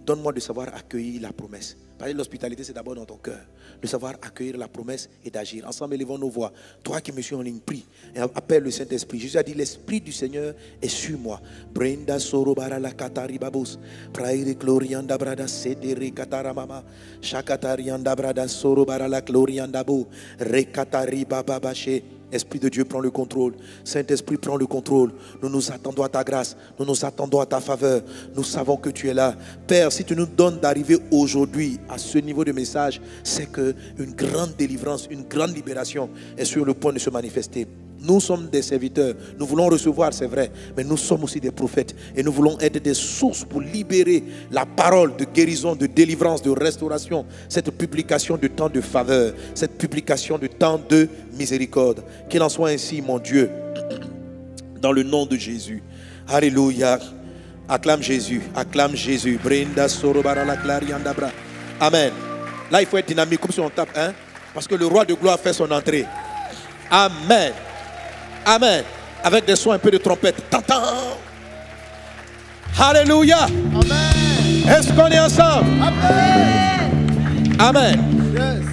donne-moi de savoir accueillir la promesse. Parce que l'hospitalité, c'est d'abord dans ton cœur. De savoir accueillir la promesse et d'agir. Ensemble, élevons nos voix. Toi qui me suis en ligne, prie. Et appelle le Saint-Esprit. Jésus a dit, l'Esprit du Seigneur est sur moi. Brenda soro barala katari babus. Praire glorianda brada sedere kataramama. Shakatarianda brada soro barala glorianda bo. Rekatari bababache. Esprit de Dieu, prends le contrôle. Saint-Esprit, prends le contrôle. Nous nous attendons à ta grâce. Nous nous attendons à ta faveur. Nous savons que tu es là. Père, si tu nous donnes d'arriver aujourd'hui à ce niveau de message, c'est qu'une grande délivrance, une grande libération est sur le point de se manifester. Nous sommes des serviteurs. Nous voulons recevoir, c'est vrai. Mais nous sommes aussi des prophètes. Et nous voulons être des sources pour libérer la parole de guérison, de délivrance, de restauration. Cette publication de temps de faveur. Cette publication de temps de miséricorde. Qu'il en soit ainsi, mon Dieu. Dans le nom de Jésus. Alléluia. Acclame Jésus. Acclame Jésus. Amen. Là, il faut être dynamique comme si on tape. Hein? Parce que le roi de gloire fait son entrée. Amen. Amen. Avec des sons un peu de trompette. Tantan. Alléluia. Amen. Est-ce qu'on est ensemble? Amen. Amen. Yes.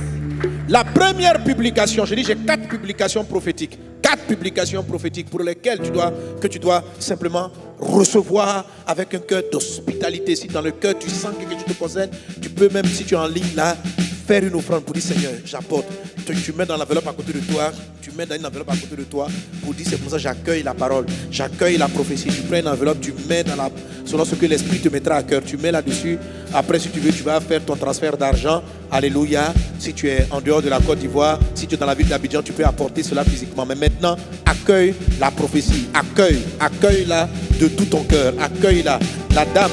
La première publication, je dis j'ai 4 publications prophétiques. 4 publications prophétiques pour lesquelles tu dois simplement recevoir avec un cœur d'hospitalité. Si dans le cœur tu sens que quelque chose te concerne, tu peux même, si tu es en ligne là, faire une offrande pour dire Seigneur, j'apporte. Tu mets dans l'enveloppe à côté de toi, tu mets dans une enveloppe à côté de toi pour dire c'est comme ça j'accueille la parole, j'accueille la prophétie. Tu prends une enveloppe, tu mets selon ce que l'Esprit te mettra à cœur, tu mets là-dessus. Après, si tu veux, tu vas faire ton transfert d'argent. Alléluia. Si tu es en dehors de la Côte d'Ivoire, si tu es dans la ville d'Abidjan, tu peux apporter cela physiquement. Mais maintenant, accueille la prophétie, accueille-la de tout ton cœur, accueille-la. La dame,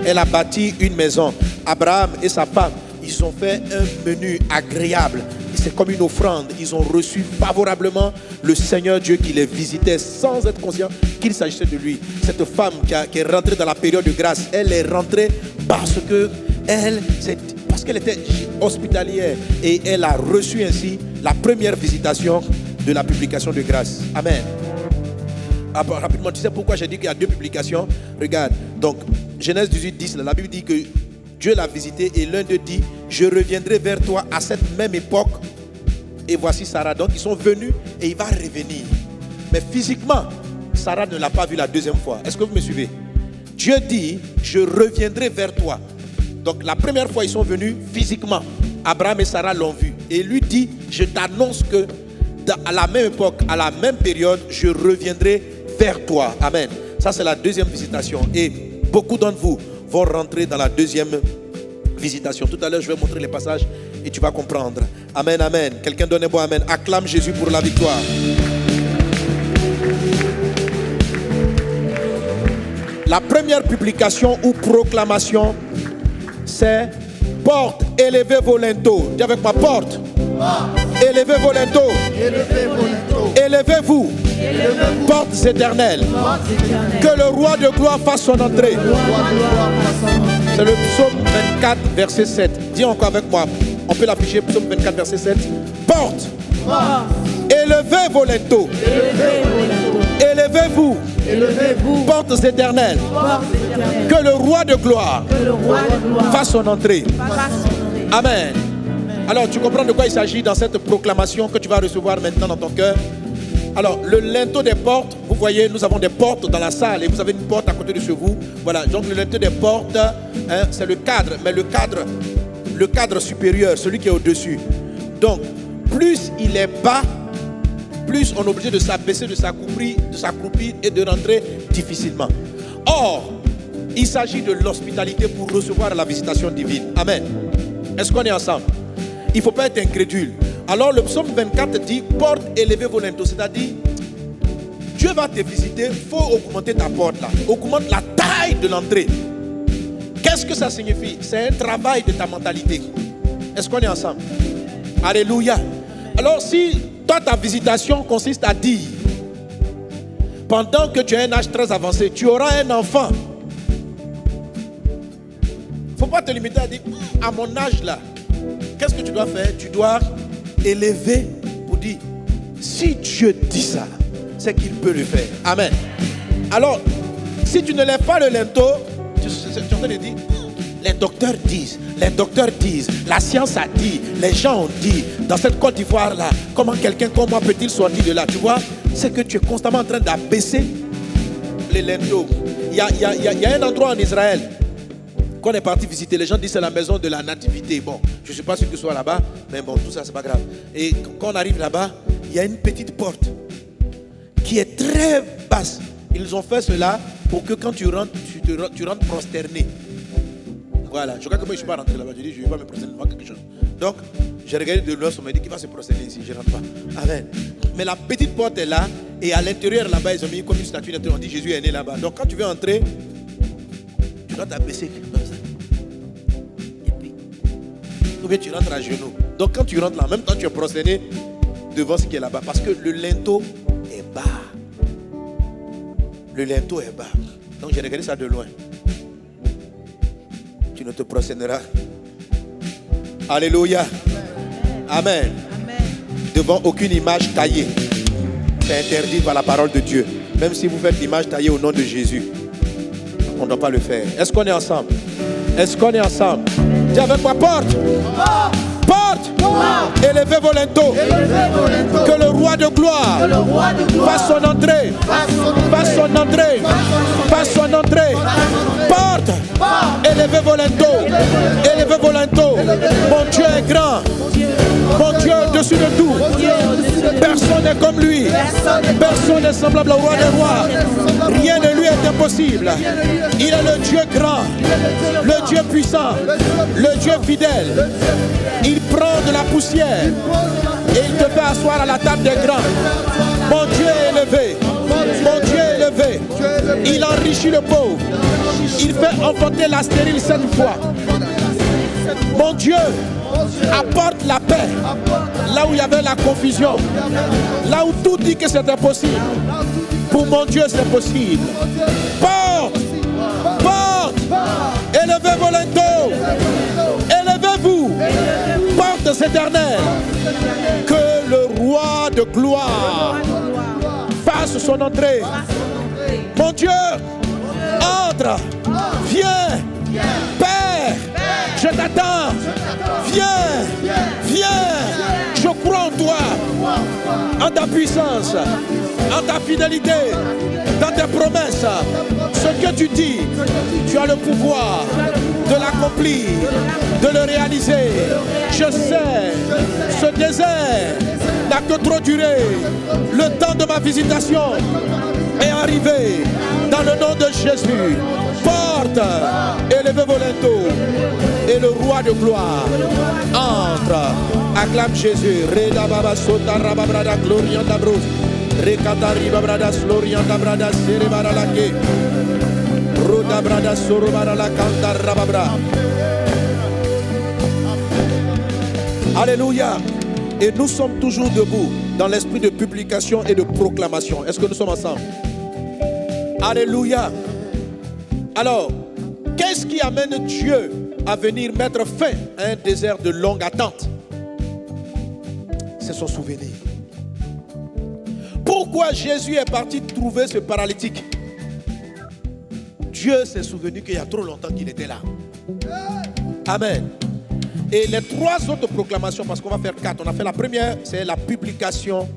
elle a bâti une maison. Abraham et sa femme, ils ont fait un menu agréable. C'est comme une offrande. Ils ont reçu favorablement le Seigneur Dieu qui les visitait sans être conscient qu'il s'agissait de lui. Cette femme qui est rentrée dans la période de grâce, elle est rentrée parce qu'elle était hospitalière et elle a reçu ainsi la première visitation de la publication de grâce. Amen. Rapidement, tu sais pourquoi j'ai dit qu'il y a 2 publications? Regarde, donc Genèse 18, 10, la Bible dit que Dieu l'a visité et l'un d'eux dit je reviendrai vers toi à cette même époque. Et voici Sarah. Donc ils sont venus et il va revenir. Mais physiquement, Sarah ne l'a pas vu la deuxième fois. Est-ce que vous me suivez? Dieu dit je reviendrai vers toi. Donc la première fois ils sont venus physiquement. Abraham et Sarah l'ont vu. Et lui dit je t'annonce que à la même époque, à la même période, je reviendrai vers toi. Amen. Ça c'est la deuxième visitation. Et beaucoup d'entre vous vont rentrer dans la deuxième visitation. Tout à l'heure, je vais montrer les passages et tu vas comprendre. Amen, amen. Quelqu'un donne un bon amen. Acclame Jésus pour la victoire. La première publication ou proclamation, c'est porte, élevez vos linteaux. Dis avec ma porte. Élevez vos linteaux. Élevez-vous. Portes éternelles. Que le roi de gloire fasse son entrée. C'est le psaume 24, verset 7. Dis encore avec moi. On peut l'afficher, psaume 24, verset 7. Porte. Élevez vos linteaux. Élevez-vous. Portes éternelles. Que le roi de gloire fasse son entrée. Amen. Alors, tu comprends de quoi il s'agit dans cette proclamation que tu vas recevoir maintenant dans ton cœur? Alors, le linteau des portes, vous voyez, nous avons des portes dans la salle et vous avez une porte à côté de chez vous. Voilà, donc le linteau des portes, c'est le cadre, mais le cadre supérieur, celui qui est au-dessus. Donc, plus il est bas, plus on est obligé de s'abaisser, de s'accroupir et de rentrer difficilement. Or, il s'agit de l'hospitalité pour recevoir la visitation divine. Amen. Est-ce qu'on est ensemble? Il ne faut pas être incrédule. Alors le psaume 24 dit porte, élevez vos linteaux. C'est-à-dire Dieu va te visiter, il faut augmenter ta porte là. Augmente la taille de l'entrée. Qu'est-ce que ça signifie? C'est un travail de ta mentalité. Est-ce qu'on est ensemble? Alléluia. Alors si toi ta visitation consiste à dire pendant que tu as un âge très avancé, tu auras un enfant. Il ne faut pas te limiter à dire à mon âge là. Qu'est-ce que tu dois faire? Tu dois élever pour dire si Dieu dit ça, c'est qu'il peut le faire. Amen. Alors, si tu ne lèves pas le linteau, tu es en train de dire les docteurs disent, la science a dit, les gens ont dit, dans cette Côte d'Ivoire là, comment quelqu'un comme moi peut-il sortir de là? Tu vois, c'est que tu es constamment en train d'abaisser les linteaux. Il y a un endroit en Israël qu'on est parti visiter, les gens disent c'est la maison de la nativité. Bon, je ne sais pas ce que ce soit là-bas, mais bon, tout ça c'est pas grave. Et quand on arrive là-bas, il y a une petite porte qui est très basse. Ils ont fait cela pour que quand tu rentres, tu rentres prosterné. Voilà, je crois que moi je ne suis pas rentré là-bas. Je dis, je ne vais pas me prosterner devant quelque chose. Donc, j'ai regardé de l'autre, on m'a dit qu'il va se prosterner ici, je ne rentre pas. Amen. Mais la petite porte est là, et à l'intérieur là-bas, ils ont mis comme une statue, on dit Jésus est né là-bas. Donc quand tu veux entrer, tu dois t'abaisser comme ça. Et puis, ou bien tu rentres à genoux. Donc quand tu rentres là, en même temps tu es prosterné devant ce qui est là-bas. Parce que le linteau est bas. Le linteau est bas. Donc j'ai regardé ça de loin. Tu ne te prosterneras. Alléluia. Amen. Amen. Devant aucune image taillée. C'est interdit par la parole de Dieu. Même si vous faites l'image taillée au nom de Jésus, on ne doit pas le faire. Est-ce qu'on est ensemble? Est-ce qu'on est ensemble? Dis avec moi, porte. Porte. Élevez vos linteaux. Que le roi de gloire fasse son entrée. Fasse son entrée. Fasse son entrée. Porte. Élevez vos linteaux. Élevez vos linteaux. Mon Dieu est grand. Mon Dieu au-dessus de tout. Personne n'est comme lui. Personne n'est semblable au roi des rois. Rien de lui est impossible. Il est le Dieu grand, le Dieu puissant, le Dieu fidèle. Il prend de la poussière et il te fait asseoir à la table des grands. Mon Dieu est élevé. Mon Dieu est élevé. Il enrichit le pauvre. Il fait enfanter la stérile 7 fois. Mon Dieu apporte la paix là où il y avait la confusion, là où tout dit que c'est impossible. Pour mon Dieu c'est possible. Porte, porte, élevez vos linteaux, élevez-vous, portes éternelles. Que le roi de gloire fasse son entrée. Mon Dieu, entre, viens, Père, je t'attends. Viens, viens. Je crois en toi, en ta puissance, en ta fidélité, dans tes promesses. Ce que tu dis, tu as le pouvoir de l'accomplir, de le réaliser. Je sais, ce désert n'a que trop duré. Le temps de ma visitation est arrivé. Dans le nom de Jésus, porte, élevez vos linteaux, et le roi de gloire entre. Acclame Jésus. Reda baba sota rababrada glorianda bros. Rekata ribabrada slorianda brada serebara lake. Roda brada sorobara la kanda rababra. Alléluia. Et nous sommes toujours debout dans l'esprit de publication et de proclamation. Est-ce que nous sommes ensemble? Alléluia. Alors, qu'est-ce qui amène Dieu à venir mettre fin à un désert de longue attente? C'est son souvenir. Pourquoi Jésus est parti trouver ce paralytique? Dieu s'est souvenu qu'il y a trop longtemps qu'il était là. Amen. Et les 3 autres proclamations, parce qu'on va faire 4. On a fait la première, c'est la publication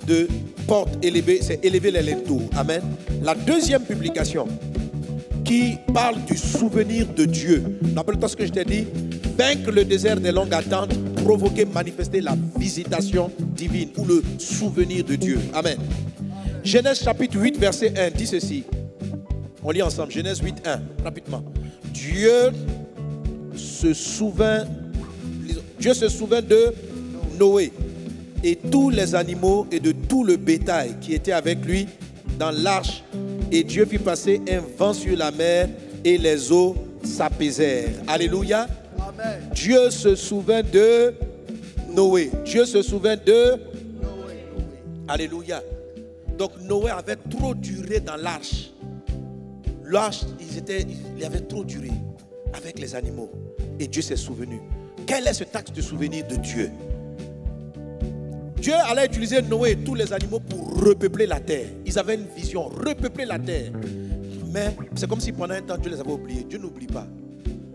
de portes élevées, c'est élever les linteaux. Amen. La deuxième publication, qui parle du souvenir de Dieu. Rappelle-toi ce que je t'ai dit. Vaincre le désert des longues attentes, provoquer, manifester la visitation divine ou le souvenir de Dieu. Amen. Genèse chapitre 8, verset 1 dit ceci. On lit ensemble. Genèse 8, 1, rapidement. Dieu se souvint de Noé et tous les animaux et de tout le bétail qui était avec lui dans l'arche. Et Dieu fit passer un vent sur la mer et les eaux s'apaisèrent. Alléluia. Amen. Dieu se souvint de Noé. Dieu se souvint de Noé. Alléluia. Donc Noé avait trop duré dans l'arche. L'arche, il avait trop duré avec les animaux. Et Dieu s'est souvenu. Quel est ce axe de souvenir de Dieu? Dieu allait utiliser Noé et tous les animaux pour repeupler la terre. Ils avaient une vision, repeupler la terre. Mais c'est comme si pendant un temps Dieu les avait oubliés. Dieu n'oublie pas.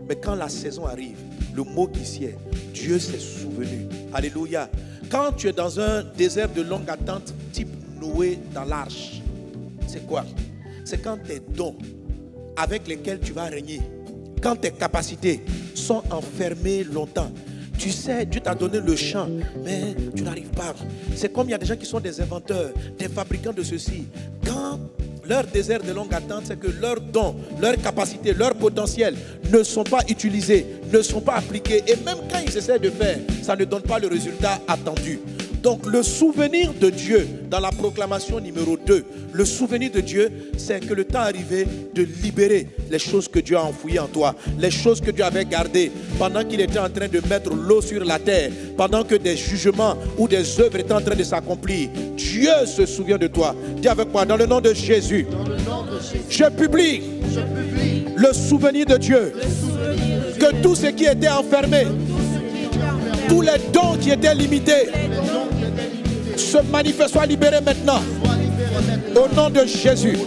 Mais quand la saison arrive, le mot qui sied, Dieu s'est souvenu. Alléluia. Quand tu es dans un désert de longue attente, type Noé dans l'arche, c'est quoi? C'est quand tes dons avec lesquels tu vas régner, quand tes capacités sont enfermées longtemps. Tu sais, Dieu t'a donné le champ, mais tu n'arrives pas. C'est comme il y a des gens qui sont des inventeurs, des fabricants de ceci. Quand leur désert de longue attente, c'est que leurs dons, leurs capacités, leurs potentiels ne sont pas utilisés, ne sont pas appliqués. Et même quand ils essaient de faire, ça ne donne pas le résultat attendu. Donc le souvenir de Dieu dans la proclamation numéro 2, le souvenir de Dieu, c'est que le temps est arrivé de libérer les choses que Dieu a enfouies en toi, les choses que Dieu avait gardées pendant qu'il était en train de mettre l'eau sur la terre, pendant que des jugements ou des œuvres étaient en train de s'accomplir. Dieu se souvient de toi. Dis avec moi, dans le nom de Jésus, je publie le souvenir de Dieu, que tout ce qui était enfermé, tous les dons qui étaient limités, se manifeste, soit libéré maintenant. Au nom de Jésus.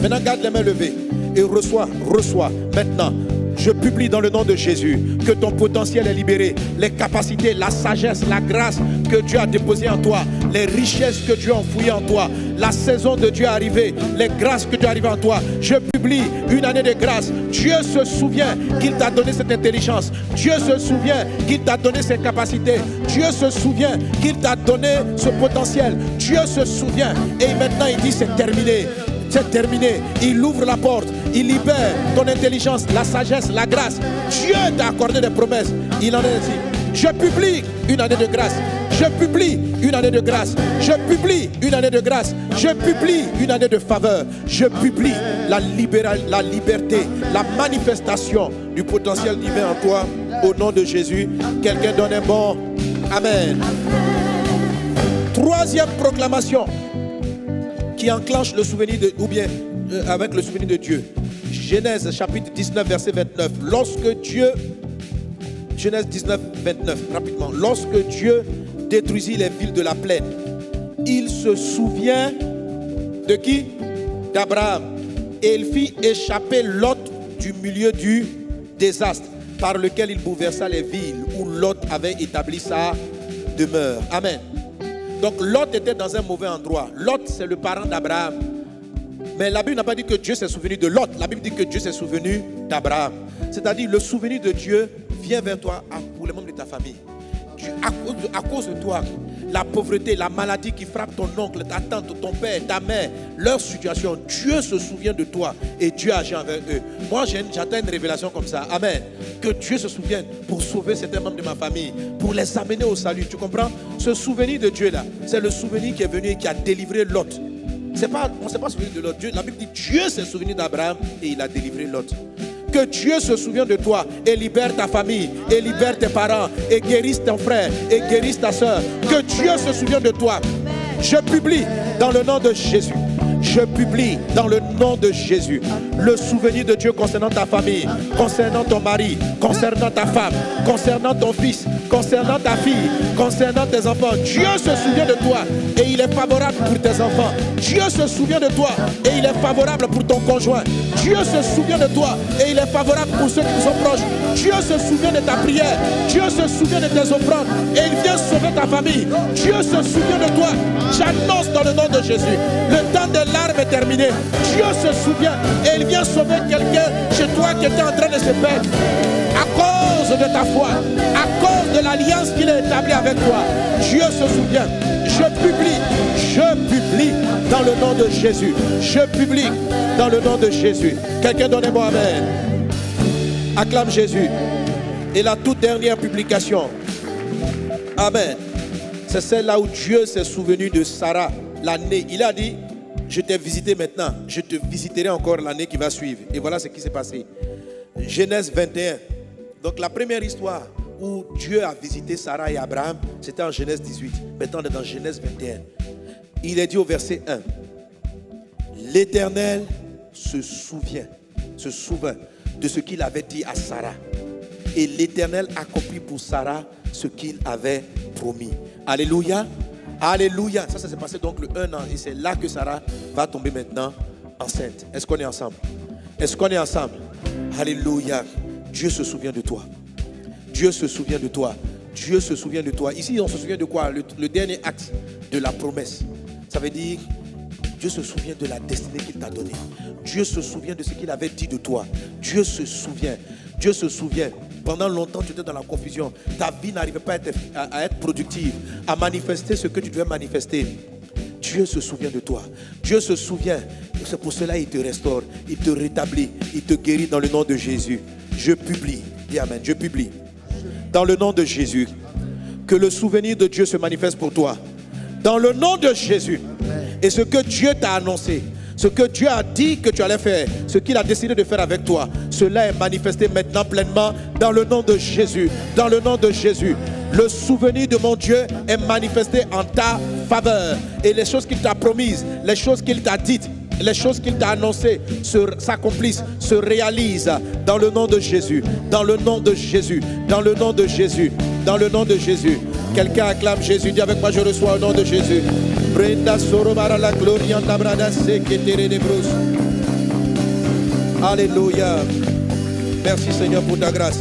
Maintenant, garde les mains levées et reçois maintenant. Je publie dans le nom de Jésus que ton potentiel est libéré. Les capacités, la sagesse, la grâce que Dieu a déposée en toi, les richesses que Dieu a enfouies en toi, la saison de Dieu est arrivée, les grâces que Dieu a arrivées en toi. Je publie une année de grâce. Dieu se souvient qu'il t'a donné cette intelligence. Dieu se souvient qu'il t'a donné ces capacités. Dieu se souvient qu'il t'a donné ce potentiel. Dieu se souvient. Et maintenant il dit c'est terminé. C'est terminé. Il ouvre la porte. Il libère ton intelligence, la sagesse, la grâce. Dieu t'a accordé des promesses. Il en est ainsi. Je publie une année de grâce. Je publie une année de grâce. Je publie une année de grâce. Je publie une année de faveur. Je publie la liberté, la manifestation du potentiel divin en toi. Au nom de Jésus. Quelqu'un donne un bon Amen. Troisième proclamation qui enclenche le souvenir de, ou bien avec le souvenir de Dieu. Genèse chapitre 19 verset 29. Lorsque Dieu, Genèse 19 29 rapidement, lorsque Dieu détruisit les villes de la plaine, il se souvient de qui? D'Abraham. Et il fit échapper Lot du milieu du désastre par lequel il bouleversa les villes où Lot avait établi sa demeure. Amen. Donc Lot était dans un mauvais endroit. Lot, c'est le parent d'Abraham. Mais la Bible n'a pas dit que Dieu s'est souvenu de Lot. La Bible dit que Dieu s'est souvenu d'Abraham. C'est-à-dire le souvenir de Dieu vient vers toi pour les membres de ta famille. À cause de toi, la pauvreté, la maladie qui frappe ton oncle, ta tante, ton père, ta mère, leur situation, Dieu se souvient de toi et Dieu agit envers eux. Moi, j'attends une révélation comme ça. Amen. Que Dieu se souvienne pour sauver certains membres de ma famille, pour les amener au salut. Tu comprends? Ce souvenir de Dieu là, c'est le souvenir qui est venu et qui a délivré Lot. On ne s'est pas souvenu de Lot. La Bible dit Dieu s'est souvenu d'Abraham et il a délivré Lot. Que Dieu se souvienne de toi et libère ta famille, et libère tes parents, et guérisse ton frère, et guérisse ta soeur. Que Dieu se souvienne de toi. Je publie dans le nom de Jésus. Je publie dans le nom de Jésus le souvenir de Dieu concernant ta famille, concernant ton mari, concernant ta femme, concernant ton fils, concernant ta fille, concernant tes enfants. Dieu se souvient de toi et il est favorable pour tes enfants. Dieu se souvient de toi et il est favorable pour ton conjoint. Dieu se souvient de toi et il est favorable pour ceux qui sont proches. Dieu se souvient de ta prière. Dieu se souvient de tes offrandes et il vient sauver ta famille. Dieu se souvient de toi. J'annonce dans le nom de Jésus, le temps des larmes est terminé. Dieu se souvient et il vient sauver quelqu'un chez toi qui était en train de se perdre. À cause de ta foi, à cause de l'alliance qu'il a établie avec toi, Dieu se souvient. Je publie dans le nom de Jésus. Je publie dans le nom de Jésus. Quelqu'un donnez-moi amen. Acclame Jésus. Et la toute dernière publication. Amen. C'est celle-là où Dieu s'est souvenu de Sarah l'année. Il a dit, je t'ai visité maintenant, je te visiterai encore l'année qui va suivre. Et voilà ce qui s'est passé. Genèse 21. Donc la première histoire où Dieu a visité Sarah et Abraham, c'était en Genèse 18. Maintenant on est dans Genèse 21. Il est dit au verset 1. L'Éternel se souvint de ce qu'il avait dit à Sarah. Et l'Éternel accomplit pour Sarah ce qu'il avait promis. Alléluia. Alléluia. Ça s'est passé donc le 1 an. Et c'est là que Sarah va tomber maintenant enceinte. Est-ce qu'on est ensemble? Est-ce qu'on est ensemble? Alléluia. Dieu se souvient de toi. Dieu se souvient de toi. Dieu se souvient de toi. Ici, on se souvient de quoi? Le dernier acte de la promesse. Ça veut dire, Dieu se souvient de la destinée qu'il t'a donnée. Dieu se souvient de ce qu'il avait dit de toi. Dieu se souvient. Dieu se souvient. Pendant longtemps, tu étais dans la confusion. Ta vie n'arrivait pas à être productive, à manifester ce que tu devais manifester. Dieu se souvient de toi. Dieu se souvient. C'est pour cela qu'il te restaure, il te rétablit, il te guérit dans le nom de Jésus. Je publie. Dis amen. Je publie. Dans le nom de Jésus. Que le souvenir de Dieu se manifeste pour toi. Dans le nom de Jésus. Et ce que Dieu t'a annoncé, ce que Dieu a dit que tu allais faire, ce qu'il a décidé de faire avec toi, cela est manifesté maintenant pleinement dans le nom de Jésus. Dans le nom de Jésus. Le souvenir de mon Dieu est manifesté en ta faveur. Et les choses qu'il t'a promises, les choses qu'il t'a dites, les choses qu'il t'a annoncées s'accomplissent, se réalisent dans le nom de Jésus. Dans le nom de Jésus. Dans le nom de Jésus. Dans le nom de Jésus. Quelqu'un acclame Jésus. Dis avec moi, je reçois au nom de Jésus. Alléluia. Merci Seigneur pour ta grâce.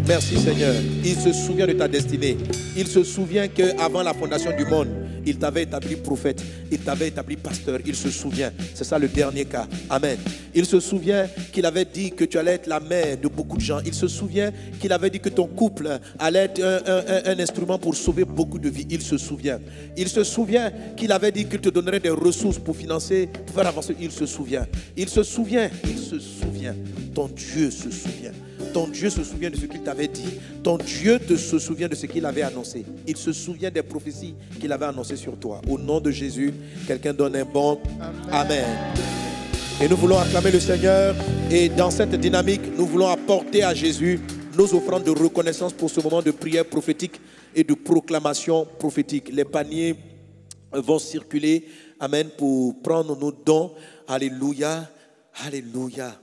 Merci Seigneur. Il se souvient de ta destinée. Il se souvient qu'avant la fondation du monde, il t'avait établi prophète. Il t'avait établi pasteur. Il se souvient. C'est ça le dernier cas. Amen. Il se souvient qu'il avait dit que tu allais être la mère de beaucoup de gens. Il se souvient qu'il avait dit que ton couple allait être un instrument pour sauver beaucoup de vies. Il se souvient. Il se souvient qu'il avait dit qu'il te donnerait des ressources pour financer, pour faire avancer. Il se souvient. Il se souvient. Il se souvient. Ton Dieu se souvient. Ton Dieu se souvient de ce qu'il t'avait dit. Ton Dieu se souvient de ce qu'il avait annoncé. Il se souvient des prophéties qu'il avait annoncées sur toi. Au nom de Jésus, quelqu'un donne un bon Amen. Et nous voulons acclamer le Seigneur. Et dans cette dynamique, nous voulons apporter à Jésus nos offrandes de reconnaissance pour ce moment de prière prophétique et de proclamation prophétique. Les paniers vont circuler. Amen. Pour prendre nos dons. Alléluia. Alléluia.